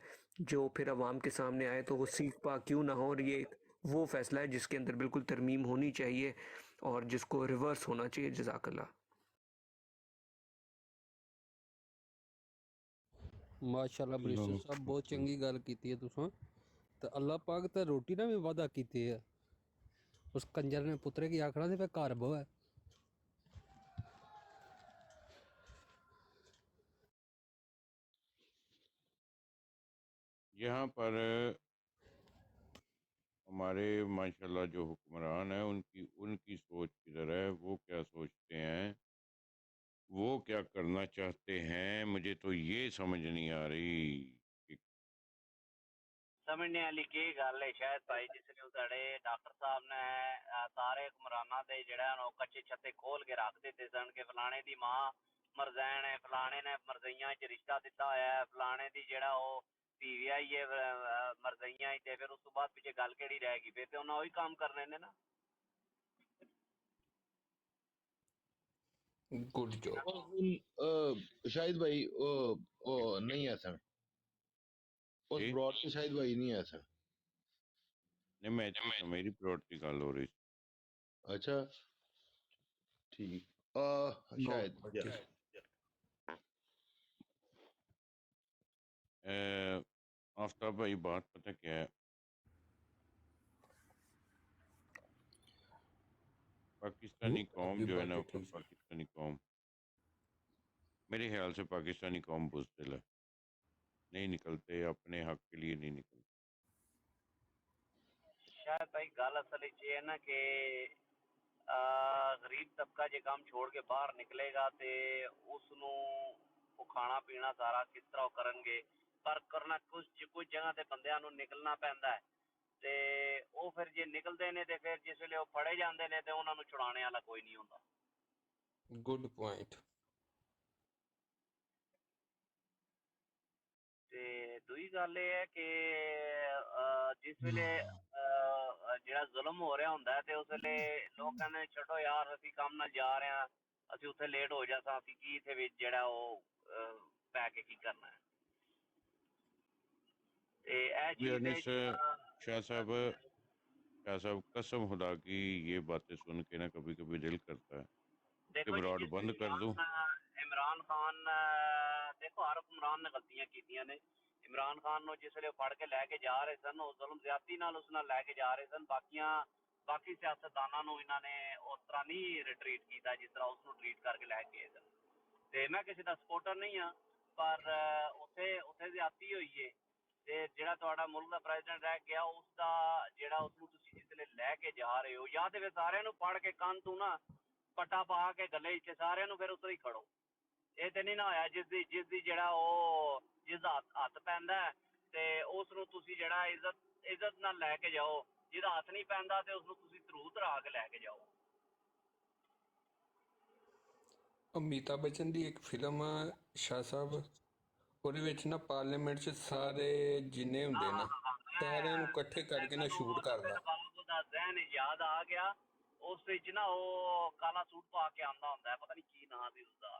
جو پھر عوام کے سامنے آئے تو وہ سیکھ پا کیوں نہ ہو، اور یہ وہ فیصلہ ہے جس کے اندر بالکل ترمیم ہونی چاہیے اور جس کو ریورس ہونا چاہیے۔ جزاک اللہ۔ ماشاءاللہ بریسٹر صاحب بہت چنگی گل کیتی ہے تساں تے اللہ پاک تے روٹی نہ بھی وعدہ کیتی ہے، اس کنجر نے پترے کی آکھنا سی پہ گھر بو ہے۔ یہاں پر ہمارے ماشاءاللہ جو حکمران ہیں ان کی سوچ کدھر ہے، وہ کیا سوچتے ہیں، وہ کیا کرنا چاہتے ہیں، مجھے تو یہ سمجھ نہیں آ رہی کہ سمجھنے والی کی گل ہے شاید بھائی، جس نے ساڈے ڈاکٹر صاحب نے سارے حکمراناں دے جڑا ہے وہ کچے چھتے کھول کے رکھ دیتے سن کہ فلانے دی ماں مرزین ہے، فلانے نے مرزیاں چ رشتہ دتا ہوا ہے، فلانے دی جڑا وہ بیوی آئی ہے مرزیاں تے پھر اس تو بعد پیچھے گل کیڑی رہ گئی، پھر تے انہاں وہی کام کرنے نے نا۔ Good job. شاہد بھائی نہیں ایسا اس جی براڈ سے شاہد بھائی نہیں ایسا۔ نہیں، میں میری پلاٹ کی گل ہو رہی اچھا ٹھیک شاید آفتاب بھائی، بات پتہ کیا ہے، پاکستانی قوم جو ہے نا، پاکستانی قوم میرے خیال سے پاکستانی قوم بزدل ہے، نہیں نکلتے اپنے حق کے لیے، نہیں نکلتے۔ شاید بھائی گل اصل یہ ہے نا کہ غریب طبقہ جے کام چھوڑ کے باہر نکلے گا تے اس نو وہ کھانا پینا سارا کس طرح کرن گے، پر کرنا کچھ جگہ تے بندیاں نو نکلنا پیندا ہے تے او پھر جے نکلدے نے تے پھر جس ویلے وہ پھڑے جاندے نے تے انہاں نو چھڑانے والا کوئی نہیں ہوندا۔ Good point. تے دوئی گل یہ ہے کہ جس ویلے جڑا ظلم ہو رہا ہوندا ہے تے اس ویلے لوگ کہندے چھڈو یار اسی کام نال جا رہے ہیں، اسی اتنے لیٹ ہو جاتا، اسی کی اتنے وچ جڑا وہ پی کے کی کرنا ہے تے اے چیز شاہ صاحب قسم خدا کی یہ باتیں سن کے نا کبھی کبھی دل کرتا ہے کہ دیکھو جی، براڈ بند کر دوں۔ عمران خان دیکھو ہر حکمران نے غلطیاں کیتیاں نے۔ عمران خان نو جس ویلے پڑھ کے لے کے جا رہے سن، وہ ظلم زیادتی نال اس نال لے کے جا رہے سن، باقی سیاستداناں نو انہاں نے اس طرح نہیں ریٹریٹ کیتا جس طرح اس نو ٹریٹ کر کے لے کے گئے سن۔ تے میں کسی دا سپورٹر نہیں ہاں، پر اتھے زیادتی ہوئی ہے تے جڑا تہاڈا ملک دا پریزیڈنٹ رہ گیا اس دا جڑا اس نو تسی جس ویلے لے کے جا رہے ہو، یا تے پھر سارے نو پڑھ کے کان تو نا پٹا پا کے گلے وچ سارے نو پھر اتر ہی کھڑو۔ یہ تے نہیں نہ ہویا جس دی جڑا او جس دا ہاتھ پیندا ہے تے اس نو تسی جڑا عزت نال لے کے جاؤ، جس دا ہاتھ نہیں پیندا تے اس نو تسی ترو ترا کے لے کے جاؤ۔ امیتابھ بچن دی ایک فلم شاہ صاحب، ਉਹਦੇ ਵਿੱਚ ਨਾ ਪਾਰਲੀਮੈਂਟ 'ਚ ਸਾਰੇ ਜਿੰਨੇ ਹੁੰਦੇ ਨਾ ਸਾਰਿਆਂ ਨੂੰ ਇਕੱਠੇ ਕਰਕੇ ਨਾ ਸ਼ੂਟ ਕਰਦਾ। ਉਹਦਾ ਜ਼ਹਿਨ ਯਾਦ ਆ ਗਿਆ, ਉਸ ਵਿੱਚ ਨਾ ਉਹ ਕਾਲਾ ਸੂਟ ਪਾ ਕੇ ਆਂਦਾ ਹੁੰਦਾ ਹੈ, ਪਤਾ ਨਹੀਂ ਕੀ ਨਾਂ ਸੀ ਉਸਦਾ।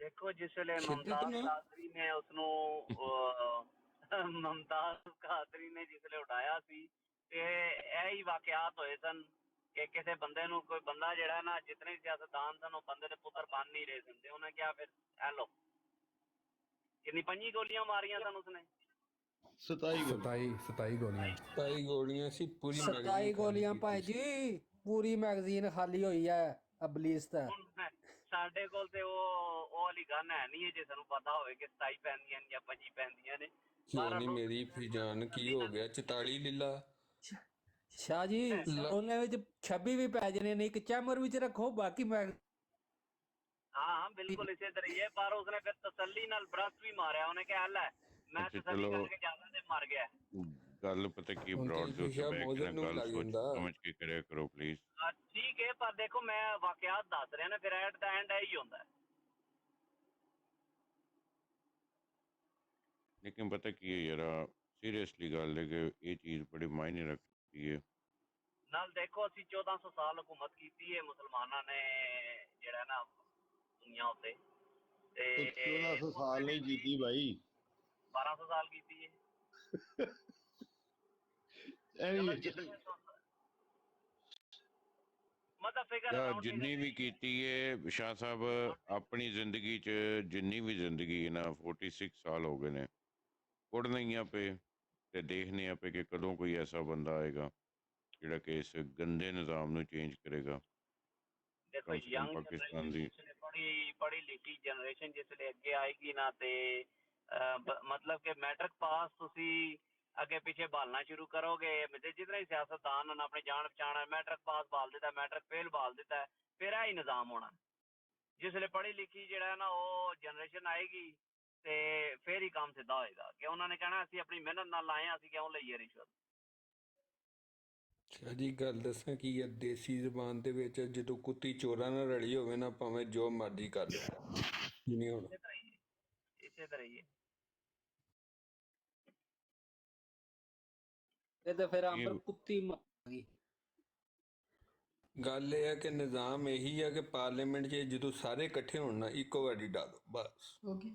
ਦੇਖੋ ਜਿਸ ਵੇਲੇ ਮੁਮਤਾਜ਼ ਕਾਦਰੀ ਨੇ ਉਸਨੂੰ ਮੁਮਤਾਜ਼ ਕਾਦਰੀ ਨੇ ਜਿਸ ਵੇਲੇ ਉਡਾਇਆ ਸੀ ਤੇ ਇਹ ਹੀ ਵਾਕਿਆਤ ਹੋਏ ਸਨ ਕਿ ਕਿਸੇ ਬੰਦੇ ਨੂੰ ਕੋਈ ਬੰਦਾ ਜਿਹੜਾ ਨਾ ਜਿਤਨੇ ਸਿਆਸਤਦਾਨ ਸਨ ਉਹ ਬੰਦੇ ਦੇ ਪੁੱਤਰ ਬਣ ਨਹੀਂ ਰਹੇ ਸਨ ਤੇ ਉਹਨੇ ਕਿਹਾ ਫਿਰ ਇਹ ਲੋ ਕਿੰਨੀ 5 ਗੋਲੀਆਂ ਮਾਰੀਆਂ ਸਨ ਉਸਨੇ 27 27 ਗੋਲੀਆਂ 27 ਗੋਲੀਆਂ ਸੀ ਪੂਰੀ 27 ਮੈਗਜ਼ੀਨ ਗੋਲੀਆਂ ਖਾਲੀ ਭਾਈ ਕੀਤੀ ਜੀ ਪੂਰੀ ਮੈਗਜ਼ੀਨ ਖਾਲੀ ਹੋਈ ਹੈ ਅਬਲੀਸ ਤਾਂ ਹੁਣ ਸਾਡੇ ਕੋਲ ਤੇ ਉਹ ਵਾਲੀ ਗਨ ਹੈ ਨਹੀਂ ਜੇ ਸਾਨੂੰ ਪਤਾ ਹੋਵੇ ਕਿ 27 ਪੈਂਦੀਆਂ ਨੇ ਜਾਂ 25 ਪੈਂਦੀਆਂ ਨੇ ਕਿਉਂ ਨਹੀਂ ਮੇਰੀ ਫਿਜਾਨ ਕੀ ਹੋ ਗਿਆ 44 ਲੀਲਾ ਸ਼ਾਹ ਜੀ ਉਹਨਾਂ ਵਿੱਚ 26 ਵੀ ਪੈ ਜਣੇ ਨੇ ਇੱਕ ਚੈਮਰ ਵਿੱਚ ਰੱਖੋ ਬਾਕੀ ਮੈਂ ਹਾਂ ਬਿਲਕੁਲ ਇਸੇ ਤਰ੍ਹਾਂ ਹੀ ਹੈ ਪਰ ਉਸਨੇ ਫਿਰ ਤਸੱਲੀ ਨਾਲ ਬ੍ਰਸ਼ ਵੀ ਮਾਰਿਆ ਉਹਨੇ ਕਿਹਾ ਲੈ ਮੈਂ ਅੱਛਾ, ਤਸੱਲੀ ਚਲੋ। ਕਰਕੇ ਜਾਂਦਾ ਤੇ ਮਰ ਗਿਆ ਗੱਲ ਪਤਾ ਕੀ ਹੁਣ ਬਰੋਡ ਤੇ ਦੇ ਉੱਤੇ ਸ਼ੀਸ਼ਾ ਬੈਠ ਕੇ ਮੋਜ਼ਰ ਨਾ ਨੂੰ ਗੱਲ ਲੱਗ ਸੋਚ ਜਾਂਦਾ। ਸਮਝ ਕੇ ਕਰਿਆ ਕਰੋ ਪਲੀਜ਼। ਠੀਕ ਹੈ ਪਰ ਦੇਖੋ ਮੈਂ ਵਾਕਿਆਤ ਦੱਸ ਰਿਹਾ ਨਾ ਫਿਰ ਐਟ ਦਾ ਐਂਡ ਇਹੀ ਹੁੰਦਾ ਹੈ। ਲੇਕਿਨ ਪਤਾ ਕੀ ਹੈ ਯਾਰ ਸੀਰੀਅਸਲੀ ਗੱਲ ਹੈ ਕਿ ਇਹ ਚੀਜ਼ ਬੜੀ ਮਾਇਨੇ ਰੱਖਦੀ ਹੈ। ਨਾਲ ਦੇਖੋ ਅਸੀਂ 1400 ਸਾਲ ਹਕੂਮਤ ਕੀਤੀ ਹੈ ਮੁਸਲਮਾਨਾਂ ਨੇ ਜਿਹੜਾ ਨਾ ਦੁਨੀਆ ਉੱਤੇ ਤੇ 1400 ਸਾਲ ਨਹੀਂ ਕੀਤੀ ਭਾਈ 1200 ਸਾਲ ਕੀਤੀ ਹੈ ਐਵੇਂ ਮਤਲਬ ਫਿਗਰ ਯਾਰ ਜਿੰਨੀ ਵੀ ਕੀਤੀ ਹੈ ਸ਼ਾਹ ਸਾਹਿਬ ਆਪਣੀ ਜ਼ਿੰਦਗੀ 'ਚ ਜਿੰਨੀ ਵੀ ਜ਼ਿੰਦਗੀ ਹੈ ਨਾ 46 ਸਾਲ ਹੋ ਗਏ ਨੇ ਉੜਨਾ ਹੀ ਆ ਪਏ ਤੇ ਦੇਖਨੇ ਆ ਪਏ ਕਿ ਕਦੋਂ ਕੋਈ ਐਸਾ ਬੰਦਾ ਆਏਗਾ ਜਿਹੜਾ ਕਿ ਇਸ ਗੰਦੇ ਨਿਜ਼ਾਮ ਨੂੰ ਚੇਂਜ ਕਰੇਗਾ। ਦੇਖੋ ਕਮ ਸੇ ਕਮ ਯੰਗ ਪਾਕਿਸਤਾਨ ਦੀ ਪੜ੍ਹੀ ਲਿਖੀ ਜਨਰੇਸ਼ਨ ਜਿਸਲੇ ਅੱਗੇ ਆਏਗੀ ਨਾ ਤੇ ਮਤਲਬ ਕਿ ਮੈਟ੍ਰਿਕ ਪਾਸ ਤੁਸੀਂ ਅੱਗੇ ਪਿੱਛੇ ਭਾਲਣਾ ਸ਼ੁਰੂ ਕਰੋਗੇ ਜਿਤਨੇ ਹੀ ਸਿਆਸਤਦਾਨ ਹਨ ਆਪਣੀ ਜਾਣ ਪਛਾਣ ਮੈਟ੍ਰਿਕ ਪਾਸ ਭਾਲ ਦਿੱਤਾ ਮੈਟ੍ਰਿਕ ਫੇਲ ਭਾਲ ਦਿੱਤਾ ਫਿਰ ਇਹ ਹੀ ਨਿਜ਼ਾਮ ਹੋਣਾ ਜਿਸਲੇ ਪੜ੍ਹੀ ਲਿਖੀ ਜਿਹੜਾ ਨਾ ਉਹ ਜਨਰੇਸ਼ਨ ਆਏਗੀ ਤੇ ਫਿਰ ਹੀ ਕੰਮ ਸਿੱਧਾ ਹੋਏਗਾ ਕਿ ਉਹਨਾਂ ਨੇ ਕਹਿਣਾ ਅਸੀਂ ਆਪਣੀ ਮਿਹਨਤ ਨਾਲ ਲਾਏ ਹਾਂ ਅਸੀਂ ਕਿਉਂ ਲਈਏ ਰਿਸ਼ਵਤ। ਅੱਛਾ ਜੀ ਗੱਲ ਦੱਸਾਂ ਕੀ ਹੈ ਦੇਸੀ ਜ਼ਬਾਨ ਦੇ ਵਿੱਚ ਜਦੋਂ ਕੁੱਤੀ ਚੋਰਾਂ ਨਾਲ ਰਲੀ ਹੋਵੇ ਨਾ ਭਾਵੇਂ ਜੋ ਮਰਜ਼ੀ ਕਰ ਲਓ ਜਿਵੇਂ ਹੁਣ ਇਸੇ ਤਰ੍ਹਾਂ ਹੀ ਹੈ। ਇਹ ਤਾਂ ਫਿਰ ਅੰਬਰ ਕੁੱਤੀ ਮਾਰੀ ਗੱਲ ਇਹ ਹੈ ਕਿ ਨਿਜ਼ਾਮ ਇਹੀ ਹੈ ਕਿ ਪਾਰਲੀਮੈਂਟ 'ਚ ਜਦੋਂ ਸਾਰੇ ਇਕੱਠੇ ਹੋਣ ਨਾ ਇੱਕੋ ਵਾਰੀ ਡਾਲੋ ਬਸ ਓਕੇ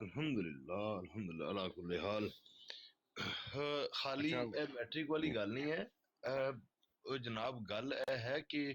ਅਲਹਮਦੁਲਿਲਾ ਅਲਾ ਕੁੱਲੇ ਹਾਲ ਖਾਲੀ ਅੱਛਾ। ਇਹ ਮੈਟ੍ਰਿਕ ਵਾਲੀ ਗੱਲ ਨਹੀਂ ਹੈ ਉਹ ਜਨਾਬ ਗੱਲ ਇਹ ਹੈ ਕਿ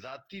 ذاتی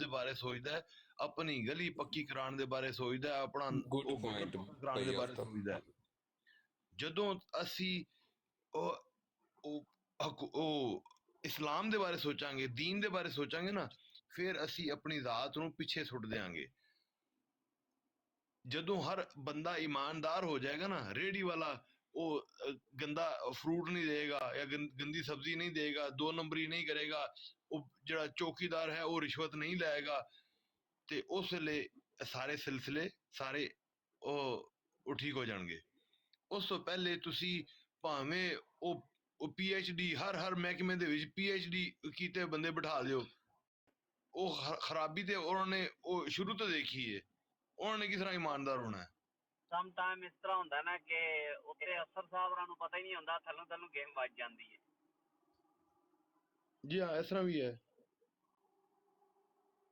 ਦੇ ਬਾਰੇ ਸੋਚਦਾ ਹੈ ਆਪਣੀ ਗਲੀ ਪੱਕੀ ਕਰਾਉਣ ਦੇ ਬਾਰੇ ਸੋਚਦਾ ਹੈ ਆਪਣਾ Good ਉਹ point, ਪੱਕਾ ਕਰਾਉਣ ਦੇ ਭਾਈ ਬਾਰੇ ਆਫਤਾਬ। ਸੋਚਦਾ ਹੈ ਜਦੋਂ ਅਸੀਂ ਉਹ ਇਸਲਾਮ ਦੇ ਬਾਰੇ ਸੋਚਾਂਗੇ ਦੀਨ ਦੇ ਬਾਰੇ ਸੋਚਾਂਗੇ ਨਾ ਫਿਰ ਅਸੀਂ ਆਪਣੀ ਜ਼ਾਤ ਨੂੰ ਪਿੱਛੇ ਸੁੱਟ ਦਿਆਂਗੇ ਜਦੋਂ ਹਰ ਬੰਦਾ ਈਮਾਨਦਾਰ ਹੋ ਜਾਏਗਾ ਨਾ ਰੇੜੀ ਵਾਲਾ ਉਹ ਗੰਦਾ ਫਰੂਟ ਨਹੀਂ ਦੇਗਾ ਜਾਂ ਗੰਦੀ ਸਬਜ਼ੀ ਨਹੀਂ ਦੇਗਾ 2 ਨੰਬਰੀ ਨਹੀਂ ਕਰੇਗਾ ਉਹ ਜਿਹੜਾ ਚੌਕੀਦਾਰ ਹੈ ਉਹ ਰਿਸ਼ਵਤ ਨਹੀਂ ਲਏਗਾ ਤੇ ਉਸ ਵੇਲੇ ਸਾਰੇ ਸਿਲਸਿਲੇ ਸਾਰੇ ਉਹ ਠੀਕ ਹੋ ਜਾਣਗੇ। ਉਸ ਤੋਂ ਪਹਿਲੇ ਤੁਸੀਂ ਭਾਵੇਂ ਉਹ PhD ਹਰ ਮਹਿਕਮੇ ਦੇ ਵਿੱਚ PhD ਕੀਤੇ ਬੰਦੇ ਬਿਠਾ ਦਿਓ ਉਹ ਖਰਾਬੀ ਤੇ ਉਹਨਾਂ ਨੇ ਉਹ ਸ਼ੁਰੂ ਤੋਂ ਦੇਖੀ ਹੈ ਉਹਨਾਂ ਨੇ ਕਿਸ ਤਰ੍ਹਾਂ ਇਮਾਨਦਾਰ ਹੋਣਾ ਹੈ। ਸਮ ਟਾਈਮ ਇਸ ਤਰ੍ਹਾਂ ਹੁੰਦਾ ਨਾ ਕਿ ਉੱਤੇ ਅਫਸਰ ਸਾਹਿਬਾਂ ਨੂੰ ਪਤਾ ਹੀ ਨਹੀਂ ਹੁੰਦਾ ਥੱਲੋਂ ਗੇਮ ਵੱਜ ਜਾਂਦੀ ਹੈ। ਜੀ ਹਾਂ ਇਸ ਤਰ੍ਹਾਂ ਵੀ ਹੈ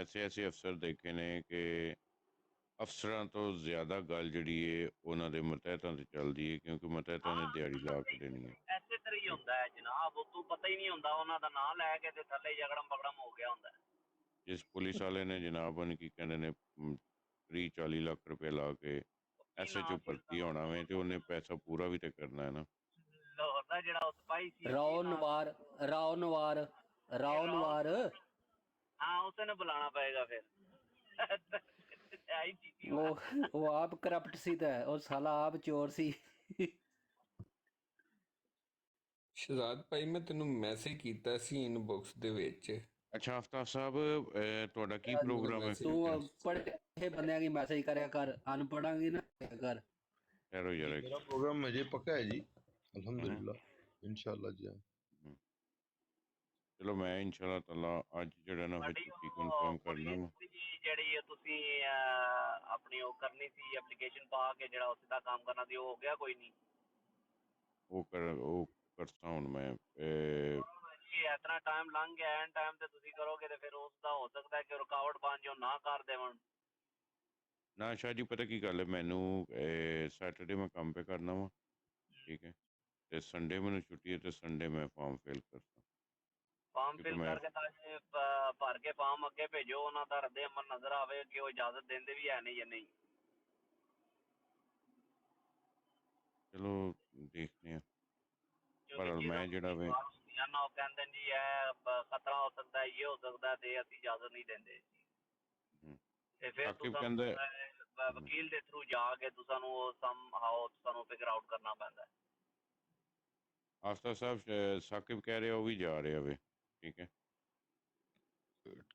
ਐਸੇ ਅਫਸਰ ਦੇਖੇ ਨੇ ਕਿ ਅਫਸਰਾਂ ਤੋਂ ਜ਼ਿਆਦਾ ਗੱਲ ਜਿਹੜੀ ਹੈ ਉਹਨਾਂ ਦੇ ਮਤਹਿਤਾਂ ਤੇ ਚੱਲਦੀ ਹੈ ਕਿਉਂਕਿ ਮਤਹਿਤਾਂ ਨੇ ਦਿਹਾੜੀ ਲਾ ਕੇ ਦੇਣੀ ਹੈ। ਐਸੇ ਤਰ੍ਹਾਂ ਹੀ ਹੁੰਦਾ ਹੈ ਜਨਾਬ ਉਦੋਂ ਪਤਾ ਹੀ ਨਹੀਂ ਹੁੰਦਾ ਉਹਨਾਂ ਦਾ ਨਾਂ ਲੈ ਕੇ ਤੇ ਥੱਲੇ ਜਗੜਮ ਬਗੜਮ ਹੋ ਗਿਆ ਹੁੰਦਾ। ਜਿਸ ਪੁਲਿਸ ਵਾਲੇ ਨੇ ਜਨਾਬ ਉਹਨੇ ਕੀ ਕਹਿੰਦੇ ਨੇ 30-40 ਲੱਖ ਰੁਪਏ ਲਾ ਕੇ SHO ਭਰਤੀ ਹੋਣਾ ਵੇ ਤੇ ਉਹਨੇ ਪੈਸਾ ਪੂਰਾ ਵੀ ਤੇ ਕਰਨਾ ਹੈ ਨਾ। ਲਾਹੌਰ ਦਾ ਜਿਹੜਾ ਸਿਪਾਹੀ ਸੀ ਰਾਓ ਨਵਾਰ ਹਾਂ ਉਸੇ ਨੂੰ ਬੁਲਾਉਣਾ ਪਏਗਾ ਫਿਰ ਉਹ ਆਪ ਕਰਪਟ ਸੀ ਤਾਂ ਉਹ ਸਾਲਾ ਆਪ ਚੋਰ ਸੀ। ਸ਼ਹਜ਼ਾਦ ਭਾਈ ਮੈਂ ਤੈਨੂੰ ਮੈਸੇਜ ਕੀਤਾ ਸੀ ਇਨਬਾਕਸ ਦੇ ਵਿੱਚ। ਅੱਛਾ ਆਫਤਾਬ ਸਾਹਿਬ ਤੁਹਾਡਾ ਕੀ ਪ੍ਰੋਗਰਾਮ ਹੈ? ਤੂੰ ਪੜ੍ਹੇ ਬੰਦਿਆਂ ਕੀ ਮੈਸੇਜ ਕਰਿਆ ਕਰ ਅਨਪੜ੍ਹਾਂ ਕੀ ਨਾ ਕਰ। ਠਹਿਰੋ ਯਾਰ ਮੇਰਾ ਪ੍ਰੋਗਰਾਮ ਅਜੇ ਪੱਕਾ ਹੈ ਜੀ ਅਲਹਮਦੁਲਿਲਾ ਇਨਸ਼ਾਅੱਲਾ ਜੀ। ਚਲੋ ਮੈਂ ਇਨਸ਼ਾਅੱਲਾ ਤਾਲਾ ਅੱਜ ਜਿਹੜਾ ਨਾ ਫਿਰ ਤੁਹਾਡੀ ਛੁੱਟੀ ਉਹ ਕਨਫਰਮ ਕਰਨਾ ਵਾ। ਪੁਲਿਸ ਦੀ ਜਿਹੜੀ ਤੁਸੀਂ ਆਪਣੀ ਉਹ ਕਰਨੀ ਸੀ ਐਪਲੀਕੇਸ਼ਨ ਪਾ ਕੇ ਜਿਹੜਾ ਉਸ ਦਾ ਕੰਮ ਕਰਨਾ ਸੀ ਉਹ ਹੋ ਗਿਆ ਕੋਈ ਨਹੀਂ? ਉਹ ਕਰਤਾ ਹੁਣ ਮੈਂ ਜੀ ਇਸ ਤਰ੍ਹਾਂ ਟਾਈਮ ਲੰਘ ਗਿਆ ਐਨ ਟਾਈਮ ਤੇ ਤੁਸੀਂ ਕਰੋਗੇ ਤੇ ਫਿਰ ਉਸ ਦਾ ਹੋ ਸਕਦਾ ਕਿ ਰੁਕਾਵਟ ਬਣ ਜਾਓ ਨਾ ਕਰ ਦੇਵਣ। ਨਾ ਸ਼ਾਹ ਜੀ ਪਤਾ ਕੀ ਗੱਲ ਹੈ, ਮੈਨੂੰ ਸੈਟਰਡੇ ਮੈਂ ਕੰਮ ਪੇ ਕਰਨਾ ਵਾ, ਠੀਕ ਹੈ, ਤੇ ਸੰਡੇ ਮੈਨੂੰ ਛੁੱਟੀ ਹੈ, ਤੇ ਸੰਡੇ ਮੈਂ ਫਾਰਮ ਫਿਲ ਕਰਤਾ ਫਾਰਮ ਕਿਉਂਕਿ ਫਿਲ ਮੈਂ ਕਰਕੇ ਤਾਂ ਭਰ ਕੇ ਫਾਰਮ ਅੱਗੇ ਭੇਜੋ, ਉਹਨਾਂ ਦਾ ਰੱਦੇ ਅਮਲ ਨਜ਼ਰ ਆਵੇ ਕਿ ਉਹ ਇਜਾਜ਼ਤ ਦਿੰਦੇ ਵੀ ਹੈ ਨਹੀਂ ਜਾਂ ਨਹੀਂ। ਚਲੋ ਦੇਖਦੇ ਹਾਂ। ਕਿਉਂਕਿ ਪਰ ਚੀਜ਼ਾਂ ਮੈਂ ਜਿਹੜਾ ਵੇ ਹੁੰਦੀਆਂ ਨਾ ਉਹ ਕਹਿੰਦੇ ਜੀ ਇਹ ਖਤਰਾ ਹੋ ਸਕਦਾ ਹੈ, ਇਹ ਹੋ ਸਕਦਾ ਹੈ, ਤੇ ਅਸੀਂ ਇਜਾਜ਼ਤ ਨਹੀਂ ਦਿੰਦੇ ਤੇ ਫਿਰ ਸਾਕਿਬ ਤੁਸੀਂ ਕਹਿੰਦਾ ਵਕੀਲ ਦੇ ਥਰੂ ਜਾ ਕੇ ਤੁਹਾਨੂੰ ਉਹ ਸਮ ਹਾਓ ਤੁਹਾਨੂੰ ਫਿਗਰ ਆਊਟ ਕਰਨਾ ਪੈਂਦਾ ਹੈ। ਆਫਤਾਬ ਸਾਹਿਬ ਸਾਕਿਬ ਕਹਿ ਰਿਹਾ ਉਹ ਵੀ ਜਾ ਰਿਹਾ ਵੇ, ਠੀਕ ਹੈ।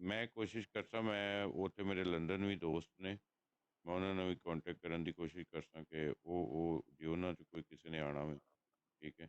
ਮੈਂ ਕੋਸ਼ਿਸ਼ ਕਰਦਾ, ਮੈਂ ਉੱਥੇ ਮੇਰੇ ਲੰਡਨ ਵੀ ਦੋਸਤ ਨੇ, ਮੈਂ ਉਹਨਾਂ ਨਾਲ ਵੀ ਕੰਟੈਕਟ ਕਰਨ ਦੀ ਕੋਸ਼ਿਸ਼ ਕਰਦਾ ਕਿ ਉਹ ਜੇ ਉਹਨਾਂ 'ਚ ਕੋਈ ਕਿਸੇ ਨੇ ਆਉਣਾ ਵੇ, ਠੀਕ ਹੈ,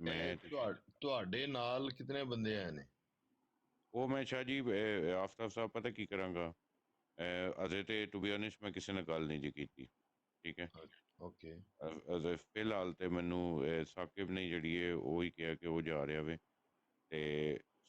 ਮੈਂ ਤੁਹਾਡੇ ਨਾਲ ਕਿਤਨੇ ਬੰਦੇ ਆਏ ਨੇ? ਉਹ ਮੈਂ ਸ਼ਾਹ ਜੀ ਆਫਤਾਬ ਸਾਹਿਬ ਪਤਾ ਕੀ ਕਰਾਂਗਾ, ਅਜੇ ਤੇ ਟੂ ਬੀ ਓਨੈਸਟ ਮੈਂ ਕਿਸੇ ਨਾਲ ਗੱਲ ਨਹੀਂ ਜੀ ਕੀਤੀ, ਠੀਕ ਹੈ। ਓਕੇ ਅਜੇ ਫਿਲਹਾਲ ਤੇ ਮੈਨੂੰ ਸਾਕਿਬ ਨੇ ਜਿਹੜੀ ਹੈ ਉਹ ਹੀ ਕਿਹਾ ਕਿ ਉਹ ਜਾ ਰਿਹਾ ਵੇ, ਤੇ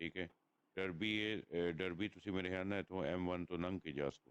ਠੀਕ ਹੈ। ਡਰਬੀ ਡਰਬੀ ਤੁਸੀਂ ਮੇਰੇ ਖਿਆਲ ਨਾਲ ਇੱਥੋਂ M1 ਤੋਂ ਲੰਘ ਕੇ ਜਾ ਸਕੋ।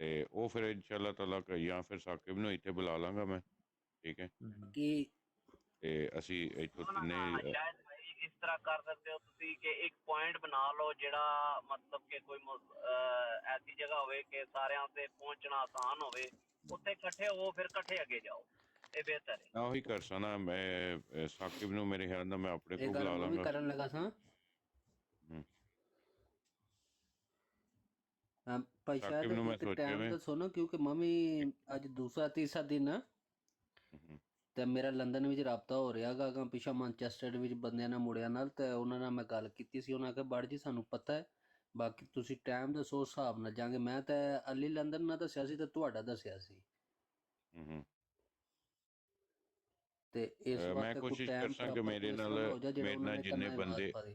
ਤੇ ਉਹ ਫਿਰ ਇਨਸ਼ਾਅੱਲਾ ਤਾਲਾ ਜਾਂ ਫਿਰ ਸਾਕਿਬ ਨੂੰ ਇੱਥੇ ਬੁਲਾ ਲਾਂਗਾ ਮੈਂ, ਠੀਕ ਹੈ, ਕਿ ਤੇ ਅਸੀਂ ਇੱਥੋਂ ਤਿੰਨੇ ਸ਼ਾਇਦ ਭਾਈ ਇਸ ਤਰ੍ਹਾਂ ਕਰ ਸਕਦੇ ਹੋ ਤੁਸੀਂ ਕਿ ਇੱਕ ਪੁਆਇੰਟ ਬਣਾ ਲਓ ਜਿਹੜਾ ਮਤਲਬ ਕਿ ਕੋਈ ਐਸੀ ਜਗ੍ਹਾ ਹੋਵੇ ਕਿ ਸਾਰਿਆਂ ਤੇ ਪਹੁੰਚਣਾ ਆਸਾਨ ਹੋਵੇ, ਉੱਥੇ ਇਕੱਠੇ ਹੋ ਫਿਰ ਇਕੱਠੇ ਅੱਗੇ ਜਾਓ, ਇਹ ਬਿਹਤਰ ਹੈ। ਮੈਂ ਉਹੀ ਕਰ ਸਕਦਾ, ਮੈਂ ਸਾਕਿਬ ਨੂੰ ਮੇਰੇ ਖਿਆਲ ਨਾਲ ਮੈਂ ਆਪਣੇ ਇਹ ਕੋਲ ਗੱਲ ਬੁਲਾ ਮੈਂ ਵੀ ਲਾਂਗਾ। ਕਰਨ ਲੱਗਾ ਸਾਂ। ਭਾਈ ਸਾਕਿਬ ਸਾਹਿਬ ਨੂੰ ਮੈਂ ਇੱਕ ਸੋਚਿਆ ਟਾਈਮ ਵੇ। ਦੱਸੋ ਨਾ, ਕਿਉਂਕਿ ਮੈਂ ਵੀ ਅੱਜ ਦੂਸਰਾ ਤੀਸਰਾ ਦਿਨ ਆ ਤੇ ਮੇਰਾ ਲੰਡਨ ਵਿੱਚ ਰਾਬਤਾ ਹੋ ਰਿਹਾ ਗਾ ਪਿਛਾ ਮਾਨਚੈਸਟਰ ਵਿੱਚ ਬੰਦਿਆਂ ਨਾਲ ਮੁੰਡਿਆਂ ਨਾਲ, ਤੇ ਉਹਨਾਂ ਨਾਲ ਮੈਂ ਗੱਲ ਕੀਤੀ ਸੀ, ਉਹਨਾਂ ਆਖਿਆ ਬੜ ਜੀ ਸਾਨੂੰ ਪਤਾ ਹੈ, ਬਾਕੀ ਤੁਸੀਂ ਟਾਈਮ ਦੱਸੋ ਉਸ ਹਿਸਾਬ ਨਾਲ ਜਾਂਗੇ। ਮੈਂ ਤਾਂ ਅਲੀ ਲੰਡਨ ਨਾਲ ਦੱਸਿਆ ਸੀ ਤੇ ਤੁਹਾਡਾ ਦੱਸਿਆ ਸੀ, ਤੇ ਇਸ ਮੈਂ ਵਾਸਤੇ ਕੋਈ ਕੋਸ਼ਿਸ਼ ਟਾਈਮ ਕਰਸਾਂ ਕਿ ਪ੍ਰੋਪਰ ਕੋਈ ਇਸ ਤਰ੍ਹਾਂ ਦਾ ਹੋ ਜਾ ਜਿਹੜਾ ਉਹਨਾਂ ਨੇ ਜਿੰਨੇ ਕਰਨਾ ਹੈ ਬੰਦੇ ਬਾਤ ਪਰ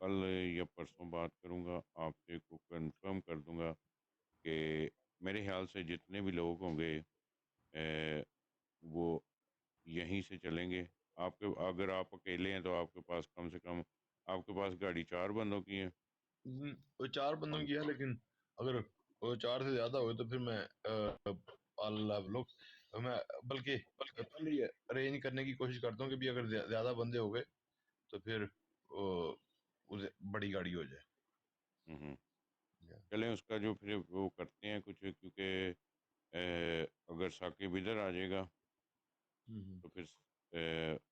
کل یا پرسوں بات کروں گا آپ سے، کو کنفرم کر دوں گا کہ میرے خیال سے جتنے بھی لوگ ہوں گے وہ یہیں سے چلیں گے. آپ کے اگر آپ اکیلے ہیں تو آپ کے پاس کم سے کم آپ کے پاس گاڑی 4 بندوں کی ہے. وہ 4 بندوں کی ہے، لیکن اگر وہ 4 سے زیادہ ہوئے تو پھر میں میں بلکہ پہلے یہ ارینج کرنے کی کوشش کرتا ہوں کہ بھی اگر زیادہ بندے ہو گئے تو پھر بڑی گاڑی ہو جائے. چلیں اس کا جو پھر وہ کرتے ہیں کچھ، کیونکہ اگر ثاقب ادھر آ جائے گا تو پھر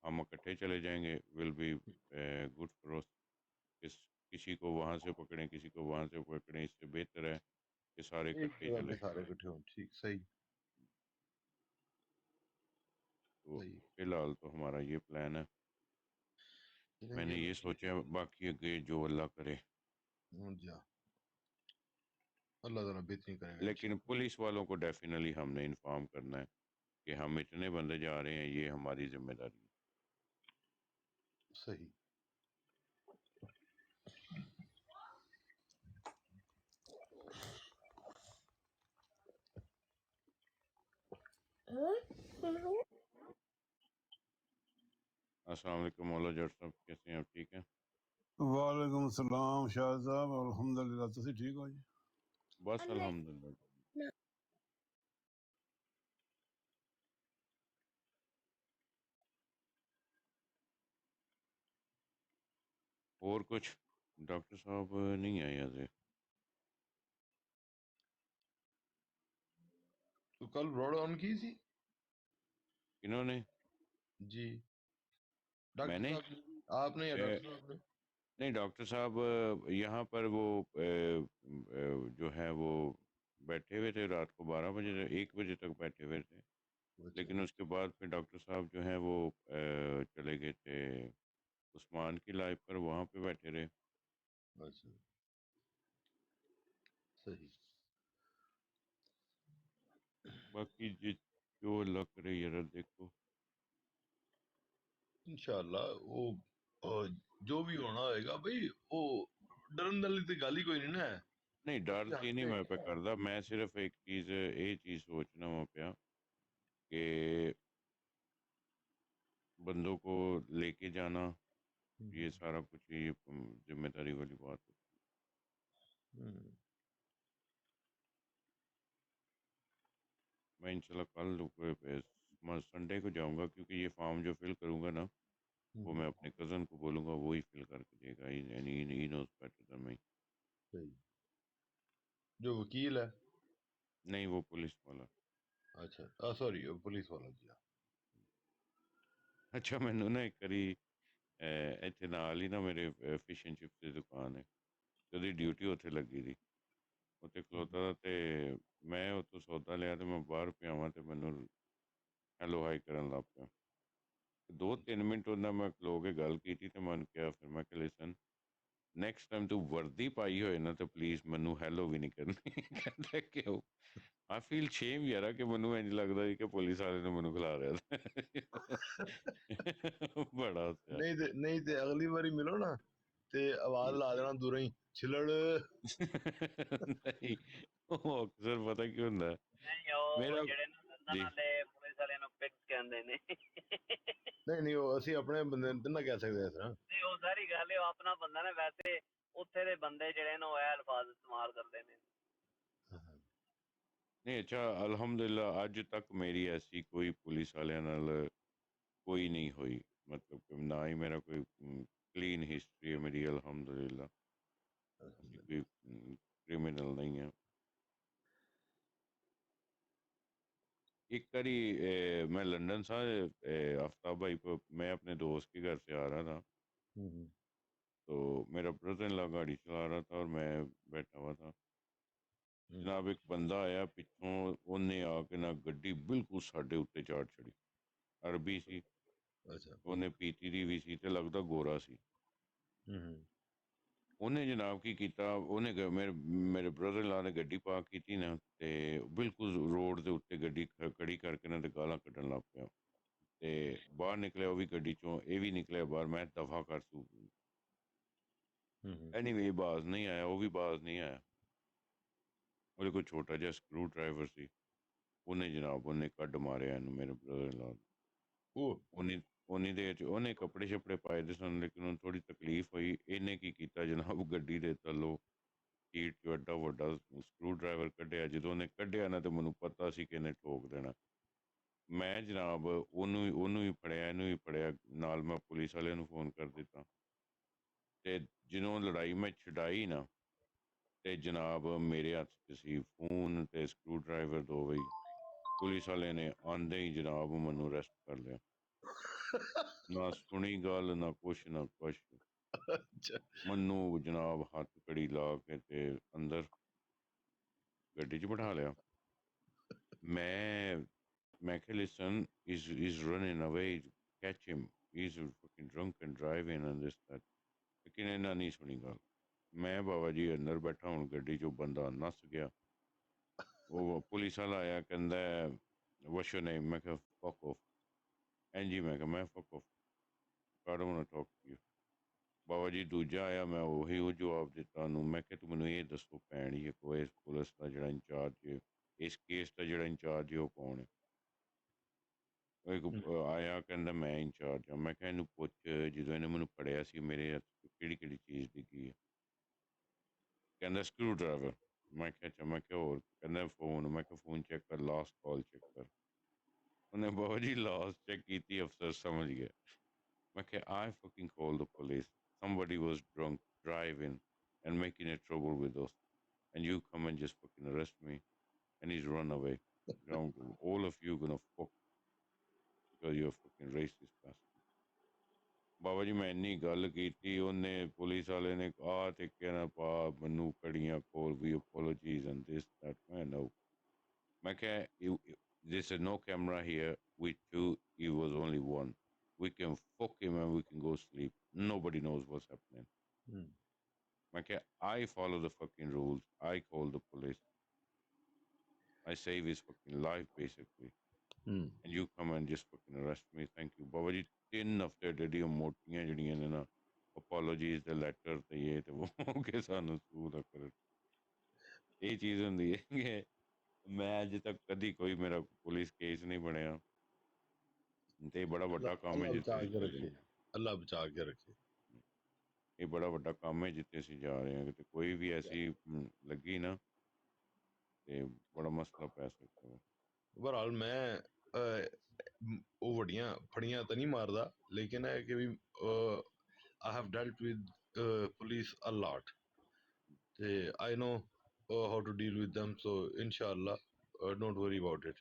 ہم اکٹھے چلے جائیں گے. ول بی گڈ فار اس. کسی کو وہاں سے پکڑیں کسی کو وہاں سے پکڑیں، اس سے بہتر ہے کہ سارے ایک اکٹھے جگہ چلیں. پہ سارے اکٹھے ہوں. ٹھیک، صحیح تو صحیح. فی الحال تو ہمارا یہ پلان ہے. میں نے یہ سوچا، باقی اگے جو اللہ کرے. جی اللہ تعالیٰ بہترین کرے گا لیکن انشاءاللہ. پولیس والوں کو ڈیفینیٹلی ہم نے انفارم کرنا ہے کہ ہم اتنے بندے جا رہے ہیں، یہ ہماری ذمہ داری ہے. صحیح. السلام علیکم مولا جٹ صاحب، کیسے ہیں آپ؟ ٹھیک ہیں؟ وعلیکم السلام شاہد صاحب، الحمدللہ. تسی ٹھیک ہو جی؟ بس الحمدللہ. اور کچھ ڈاکٹر صاحب نہیں آئے آج؟ تو کل روڈ آن کی تھی انہوں نے؟ جی میں ڈاکٹر نے صاحب آپ نے یا ڈاکٹر صاحب نے؟ نہیں ڈاکٹر صاحب یہاں پر وہ جو ہے وہ بیٹھے ہوئے تھے رات کو 12 بجے 1 بجے تک بیٹھے ہوئے تھے. لیکن اس کے بعد پھر ڈاکٹر صاحب جو ہیں وہ چلے گئے تھے عثمان کی لائف پر، وہاں پہ بیٹھے رہے. اچھا صحیح. باقی جو اللہ کرے یار دیکھو. انشاءاللہ وہ جو بھی ہونا ہوئے گا بھئی، وہ ڈرن والی تے گل ہی کوئی نہیں نا ہے. نہیں ڈر تی نہیں میں پہ کردا، میں صرف ایک چیز یہ چیز سوچنا ہوا پیا کہ بندوں کو لے کے جانا، یہ سارا کچھ یہ ذمہ داری والی بات ہے. میں انشاءاللہ کل سنڈے کو جاؤں گا، کیونکہ یہ فارم جو فل کروں گا نا وہ میں اپنے کزن کو بولوں گا، وہی فل کر کے دے گا. ہی نوز بیٹر دین می. صحیح. جو وکیل ہے؟ نہیں وہ پولیس والا. اچھا سوری پولیس والا. جی اچھا مینوں نا ایک کری ਇੱਥੇ ਨਾਲ ਹੀ ਨਾ ਮੇਰੇ ਫਿਸ਼ ਐਂਡ ਚਿਪਸ ਦੀ ਦੁਕਾਨ ਹੈ, ਤੇ ਉਹਦੀ ਡਿਊਟੀ ਉੱਥੇ ਲੱਗੀ ਦੀ. ਉੱਥੇ ਖਲੋਤਾ ਤੇ ਮੈਂ ਉੱਥੋਂ ਸੌਦਾ ਲਿਆ ਤੇ ਮੈਂ ਬਾਹਰ ਪਿਆ ਵਾਂ ਤੇ ਮੈਨੂੰ ਹੈਲੋ ਹਾਈ ਕਰਨ ਲੱਗ ਪਿਆ. 2-3 ਮਿੰਟ ਉਹਨਾਂ ਮੈਂ ਖਲੋ ਕੇ ਗੱਲ ਕੀਤੀ ਤੇ ਮੈਂ ਉਹਨੂੰ ਕਿਹਾ, ਫਿਰ ਮੈਂ ਕਿਹਾ ਲਿਸਨ ਨੈਕਸਟ ਟਾਈਮ ਤੂੰ ਵਰਦੀ ਪਾਈ ਹੋਏ ਨਾ ਤੇ ਪਲੀਜ਼ ਮੈਨੂੰ ਹੈਲੋ ਵੀ ਨਹੀਂ ਕਰਨੀ. ਕਹਿੰਦਾ ਕਿਉਂ? I feel shame ਯਾਰਾ ਕਿ ਮੈਨੂੰ ਇੰਝ ਲੱਗਦਾ ਸੀ ਕਿ ਪੁਲਿਸ ਵਾਲੇ ਨੇ ਮੈਨੂੰ ਖਿਲਾ ਰਿਹਾ ਬੜਾ ਹੱਸਿਆ. نہیں تے اگلی باری ملو نا تے آواز لا دینا دوروں ہی، چھلڑ. نہیں وہ اکثر پتہ کی ਹੁੰਦਾ نہیں وہ میرا جڑے نا لندن جی والے پولیس والے نو پکس کہندے نے. نہیں وہ اسی اپنے بندے نہ کہہ سکتے اس طرح. نہیں وہ ساری گل ہے، وہ اپنا بندہ نے. ویسے اتھے دے بندے جڑے نے وہ الفاظ استعمال کرتے نے. نہیں اچھا الحمدللہ اج تک میری ایسی کوئی پولیس والے نال کوئی نہیں ہوئی، مطلب کہ نہ ہی میرا کوئی کلین ہسٹری ہے میری الحمدللہ. کوئی کرمنل نہیں ہے. ایک باری میں لندن تھا، آفتاب بھائی کو میں اپنے دوست کے گھر سے آ رہا تھا تو میرا برادر ان لا گاڑی چلا رہا تھا اور میں بیٹھا ہوا تھا. جناب ایک بندہ آیا پچھوں، انہیں آ کے نہ گڈی بالکل ساڈے اتنے چاڑ چڑی. عربی سی، انہیں پیتی دی بھی سی تے لگتا گورا سی. انہیں جناب کی کیتا، انہیں میرے برادر لا نے گڈی پارک کیتی نا تے بالکل روڈ دے اتنے گڈی کھڑی کر کے نا تے گالاں کڈن لگ پیا تے باہر نکلیا. وہ بھی گڈی چوں، یہ بھی نکلیا باہر. میں دفع کر سو ਐਨੀਵੇ ਬਾਜ਼ ਨਹੀਂ ਆਇਆ, ਉਹ ਵੀ ਬਾਜ਼ ਨਹੀਂ ਆਇਆ। ਉਹਦੇ ਕੋਲ ਛੋਟਾ ਜਿਹਾ ਸਕਰੂ ਡਰਾਈਵਰ ਸੀ, ਉਹਨੇ ਜਨਾਬ ਉਹਨੇ ਕੱਢ ਮਾਰਿਆ ਇਹਨੂੰ, ਮੇਰੇ ਬ੍ਰਦਰ ਨਾਲ। ਉਹ ਉਨੀ ਦੇਰ 'ਚ ਉਹਨੇ ਕੱਪੜੇ ਛੱਪੜੇ ਪਾਏ ਦੇ ਸਨ, ਲੇਕਿਨ ਉਹਨੂੰ ਥੋੜ੍ਹੀ ਤਕਲੀਫ ਹੋਈ। ਇਹਨੇ ਕੀ ਕੀਤਾ ਜਨਾਬ, ਗੱਡੀ ਦੇ ਥੱਲੋਂ ਸੀਟ 'ਚੋਂ ਐਡਾ ਵੱਡਾ ਸਕਰੂ ਡਰਾਈਵਰ ਕੱਢਿਆ। ਜਦੋਂ ਉਹਨੇ ਕੱਢਿਆ ਨਾ, ਤੇ ਮੈਨੂੰ ਪਤਾ ਸੀ ਕਿ ਇਹਨੇ ਠੋਕ ਦੇਣਾ। ਮੈਂ ਜਨਾਬ ਉਹਨੂੰ ਵੀ ਫੜਿਆ, ਇਹਨੂੰ ਵੀ ਫੜਿਆ, ਨਾਲ ਮੈਂ ਪੁਲਿਸ ਵਾਲਿਆਂ ਨੂੰ ਫੋਨ ਕਰ ਦਿੱਤਾ। ਤੇ ਜਦੋਂ ਲੜਾਈ ਮੈਂ ਛਡਾਈ ਨਾ, ਤੇ ਜਨਾਬ ਮੇਰੇ ਹੱਥ 'ਚ ਸੀ ਫੋਨ ਤੇ ਸਕਰੂ ਡਰਾਈਵਰ ਦੋਵੇਂ ਹੀ। ਪੁਲਿਸ ਵਾਲੇ ਨੇ ਆਉਂਦੇ ਹੀ ਜਨਾਬ ਮੈਨੂੰ ਅਰੈਸਟ ਕਰ ਲਿਆ। ਨਾ ਸੁਣੀ ਗੱਲ, ਨਾ ਕੁਛ ਨਾ ਕੁਛ। ਅੱਛਾ ਮੈਨੂੰ ਜਨਾਬ ਹੱਥ ਕੜੀ ਲਾ ਕੇ ਤੇ ਅੰਦਰ ਗੱਡੀ 'ਚ ਬਿਠਾ ਲਿਆ। ਮੈਂ ਕਿਹਾ ਲਿਸਨ, is running away, catch him, he's fucking drunk and driving and this that। ਲੇਕਿਨ ਇਹਨਾਂ ਨਹੀਂ ਸੁਣੀ ਗੱਲ। ਮੈਂ ਬਾਬਾ ਜੀ ਅੰਦਰ ਬੈਠਾ, ਹੁਣ ਗੱਡੀ 'ਚੋਂ ਬੰਦਾ ਨੱਸ ਗਿਆ। ਉਹ ਪੁਲਿਸ ਵਾਲਾ ਆਇਆ, ਕਹਿੰਦਾ what's your name? ਮੈਂ ਕਿਹਾ fuck off। ਜੀ ਮੈਂ ਕਿਹਾ ਮੈਂ fuck off, I don't want to talk to you। Baba ji ਦੂਜਾ ਆਇਆ, ਮੈਂ ਉਹੀ ਉਹ ਜਵਾਬ ਦਿੱਤਾ ਉਹਨੂੰ। ਮੈਂ ਕਿਹਾ ਤੂੰ ਮੈਨੂੰ ਇਹ ਦੱਸੋ ਭੈਣ ਜੀ, ਕੋਈ ਇਸ ਪੁਲਿਸ ਦਾ ਜਿਹੜਾ ਇੰਚਾਰਜ ਹੈ, ਇਸ ਕੇਸ ਦਾ ਜਿਹੜਾ ਇੰਚਾਰਜ ਹੈ, ਉਹ ਕੌਣ ਹੈ? ਉਹ ਇੱਕ ਆਇਆ, ਕਹਿੰਦਾ ਮੈਂ ਇੰਚਾਰਜ ਹਾਂ। ਮੈਂ ਕਿਹਾ ਇਹਨੂੰ ਪੁੱਛ, ਜਦੋਂ ਇਹਨੇ ਮੈਨੂੰ ਫੜਿਆ ਸੀ ਮੇਰੇ ਹੱਥ 'ਚ ਕਿਹੜੀ ਕਿਹੜੀ ਚੀਜ਼ ਡਿੱਗੀ ਹੈ? ਕਹਿੰਦਾ ਸਕਰੂ ਡਰਾਈਵਰ। ਮੈਂ ਕਿਹਾ ਅੱਛਾ। ਮੈਂ ਕਿਹਾ ਹੋਰ? ਕਹਿੰਦਾ ਫੋਨ। ਮੈਂ ਕਿਹਾ ਫੋਨ ਚੈੱਕ ਕਰ, ਲਾਸਟ ਕਾਲ ਚੈੱਕ ਕਰ। ਉਹਨੇ ਬਾਬਾ ਜੀ ਲਾਸਟ ਚੈੱਕ ਕੀਤੀ, ਅਫਸਰ ਸਮਝ ਗਿਆ। ਮੈਂ ਕਿਹਾ I fucking called the police, somebody was drunk driving and making a trouble with us, and you come and just fucking arrest me, and he's run away। All of you gonna fuck because you're fucking racist bastard। Baba ji ਮੈਂ ਇੰਨੀ ਗੱਲ ਕੀਤੀ, ਉਹਨੇ ਪੁਲਿਸ ਵਾਲੇ ਨੇ ਆ ਤੇ ਕਹਿਣਾ ਪਾ ਮੈਨੂੰ ਕੜੀਆਂ ਕੋਲ ਵੀ apologies and this that। ਮੈਂ no। ਮੈਂ ਕਿਹਾ there's no camera here, we two, he was only one, we can fuck him and we can go sleep, nobody knows what's happening। ਮੈਂ ਕਿਹਾ I follow the fucking rules, I call the police, I save his fucking life basically, and you come and just fucking arrest me, thank you। Baba ji 3 ਹਫ਼ਤੇ ਡੇਡੀਆਂ ਮੋਟੀਆਂ ਜਿਹੜੀਆਂ ਨੇ ਨਾ apologies ਦੇ ਲੈਟਰ ਤੇ ਇਹ ਤੇ ਉਹ ਕੇ ਸਾਨੂੰ ਸੂ ਦਾ ਕਰ। ਇਹ ਚੀਜ਼ ਹੁੰਦੀ ਹੈ ਕਿ ਮੈਂ ਅੱਜ ਤੱਕ ਕਦੀ ਕੋਈ ਮੇਰਾ ਪੁਲਿਸ ਕੇਸ ਨਹੀਂ ਬਣਿਆ, ਤੇ ਬੜਾ ਵੱਡਾ ਕੰਮ ਹੈ ਜਿੱਥੇ ਅਸੀਂ ਚੱਲੇ ਹਾਂ। ਅੱਲਾ ਬਚਾ ਕੇ ਰੱਖੇ। ਇਹ ਬੜਾ ਵੱਡਾ ਕੰਮ ਹੈ ਜਿੱਥੇ ਅਸੀਂ ਜਾ ਰਹੇ ਹਾਂ। ਕਿਤੇ ਕੋਈ ਵੀ ਐਸੀ ਲੱਗੀ ਨਾ, ਤੇ ਬੜਾ ਮਸਲਾ ਪੈ ਸਕਦਾ ਹੈ। ਬਹਰਹਾਲ ਮੈਂ ਉਹ ਵੱਡੀਆਂ ਫੜੀਆਂ ਤਾਂ ਨਹੀਂ ਮਾਰਦਾ, ਲੇਕਿਨ ਇਹ ਕਿ ਵੀ I have dealt with police a lot, ਤੇ I know how to deal with them, so inshallah don't worry about it।